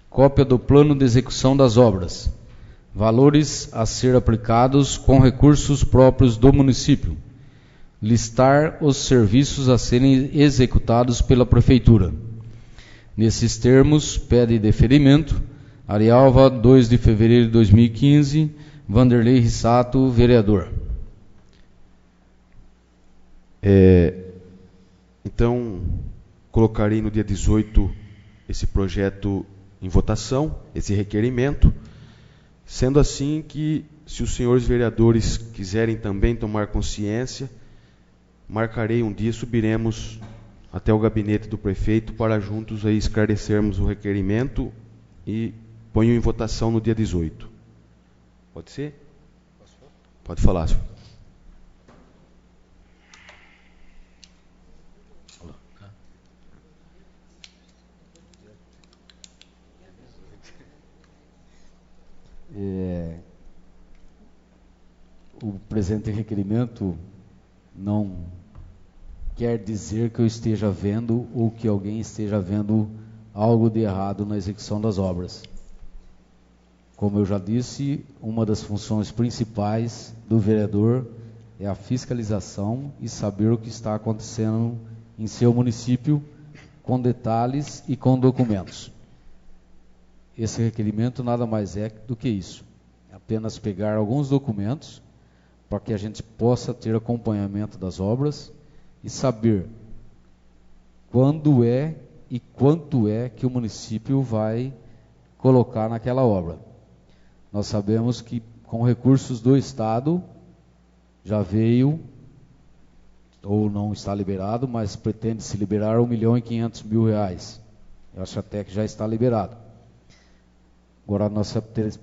S2: Cópia do plano de execução das obras. Valores a ser aplicados com recursos próprios do município. Listar os serviços a serem executados pela Prefeitura. Nesses termos, pede deferimento. Arialva, 2 de fevereiro de 2015, Vanderlei Rissato, vereador.
S1: Então, colocarei no dia 18 esse projeto em votação, esse requerimento, sendo assim que, se os senhores vereadores quiserem também tomar consciência, marcarei um dia, subiremos até o gabinete do prefeito para juntos aí esclarecermos o requerimento e ponho em votação no dia 18. Pode ser? Pode falar, senhor.
S2: O presente requerimento não quer dizer que eu esteja vendo ou que alguém esteja vendo algo de errado na execução das obras. Como eu já disse, uma das funções principais do vereador é a fiscalização e saber o que está acontecendo em seu município, com detalhes e com documentos. Esse requerimento nada mais é do que isso. É apenas pegar alguns documentos para que a gente possa ter acompanhamento das obras e saber quando é e quanto é que o município vai colocar naquela obra. Nós sabemos que com recursos do Estado já veio, ou não está liberado, mas pretende se liberar R$1.500.000. Eu acho até que já está liberado. Agora nós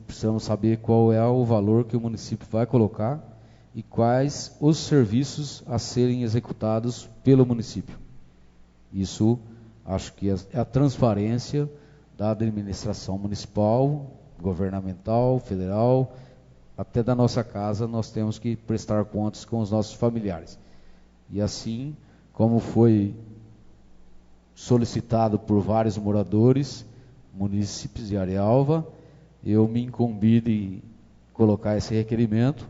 S2: precisamos saber qual é o valor que o município vai colocar e quais os serviços a serem executados pelo município. Isso acho que é a transparência da administração municipal, governamental, federal, até da nossa casa nós temos que prestar contas com os nossos familiares. E assim, como foi solicitado por vários moradores, munícipes de Arialva, eu me incumbi de colocar esse requerimento,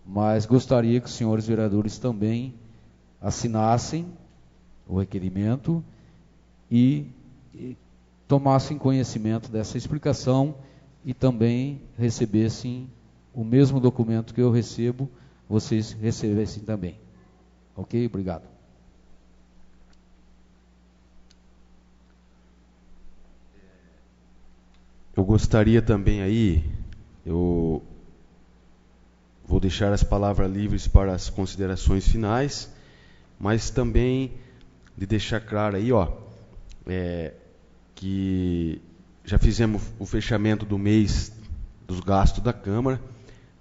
S2: mas gostaria que os senhores vereadores também assinassem o requerimento e tomassem conhecimento dessa explicação e também recebessem o mesmo documento que eu recebo, vocês recebessem também. Ok? Obrigado.
S1: Eu gostaria também aí, eu vou deixar as palavras livres para as considerações finais, mas também de deixar claro aí, que já fizemos o fechamento do mês dos gastos da Câmara,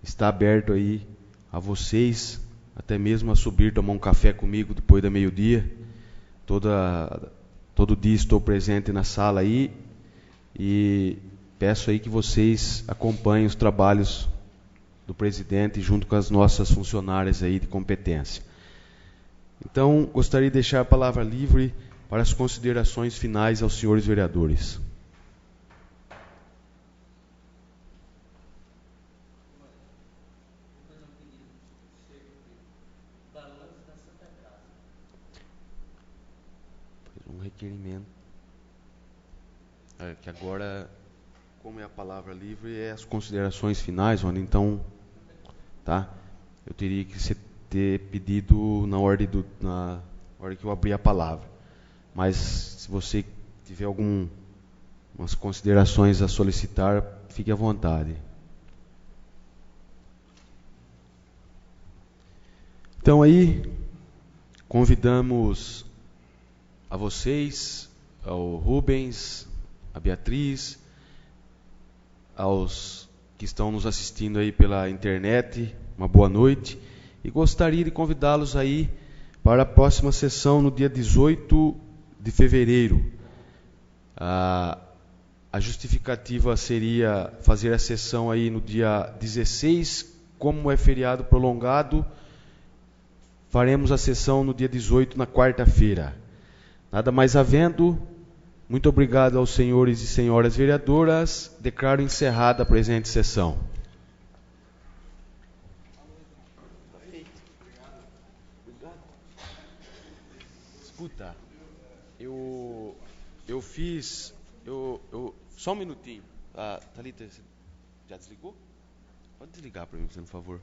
S1: está aberto aí a vocês, até mesmo a subir, tomar um café comigo depois da meio-dia. Todo dia estou presente na sala aí e peço aí que vocês acompanhem os trabalhos do presidente junto com as nossas funcionárias aí de competência. Então, gostaria de deixar a palavra livre para as considerações finais aos senhores vereadores. requerimento. Que agora, como é a palavra livre, é as considerações finais, Rony. Então, tá? Eu teria que ter pedido na ordem que eu abrir a palavra. Mas se você tiver algumas considerações a solicitar, fique à vontade. Então aí, convidamos a vocês, ao Rubens, a Beatriz, aos que estão nos assistindo aí pela internet, uma boa noite, e gostaria de convidá-los aí para a próxima sessão no dia 18 de fevereiro. A justificativa seria fazer a sessão aí no dia 16, como é feriado prolongado, faremos a sessão no dia 18, na quarta-feira. Nada mais havendo, muito obrigado aos senhores e senhoras vereadoras, declaro encerrada a presente sessão. Escuta, eu fiz, só um minutinho. Thalita, já desligou? Pode desligar para mim, por favor.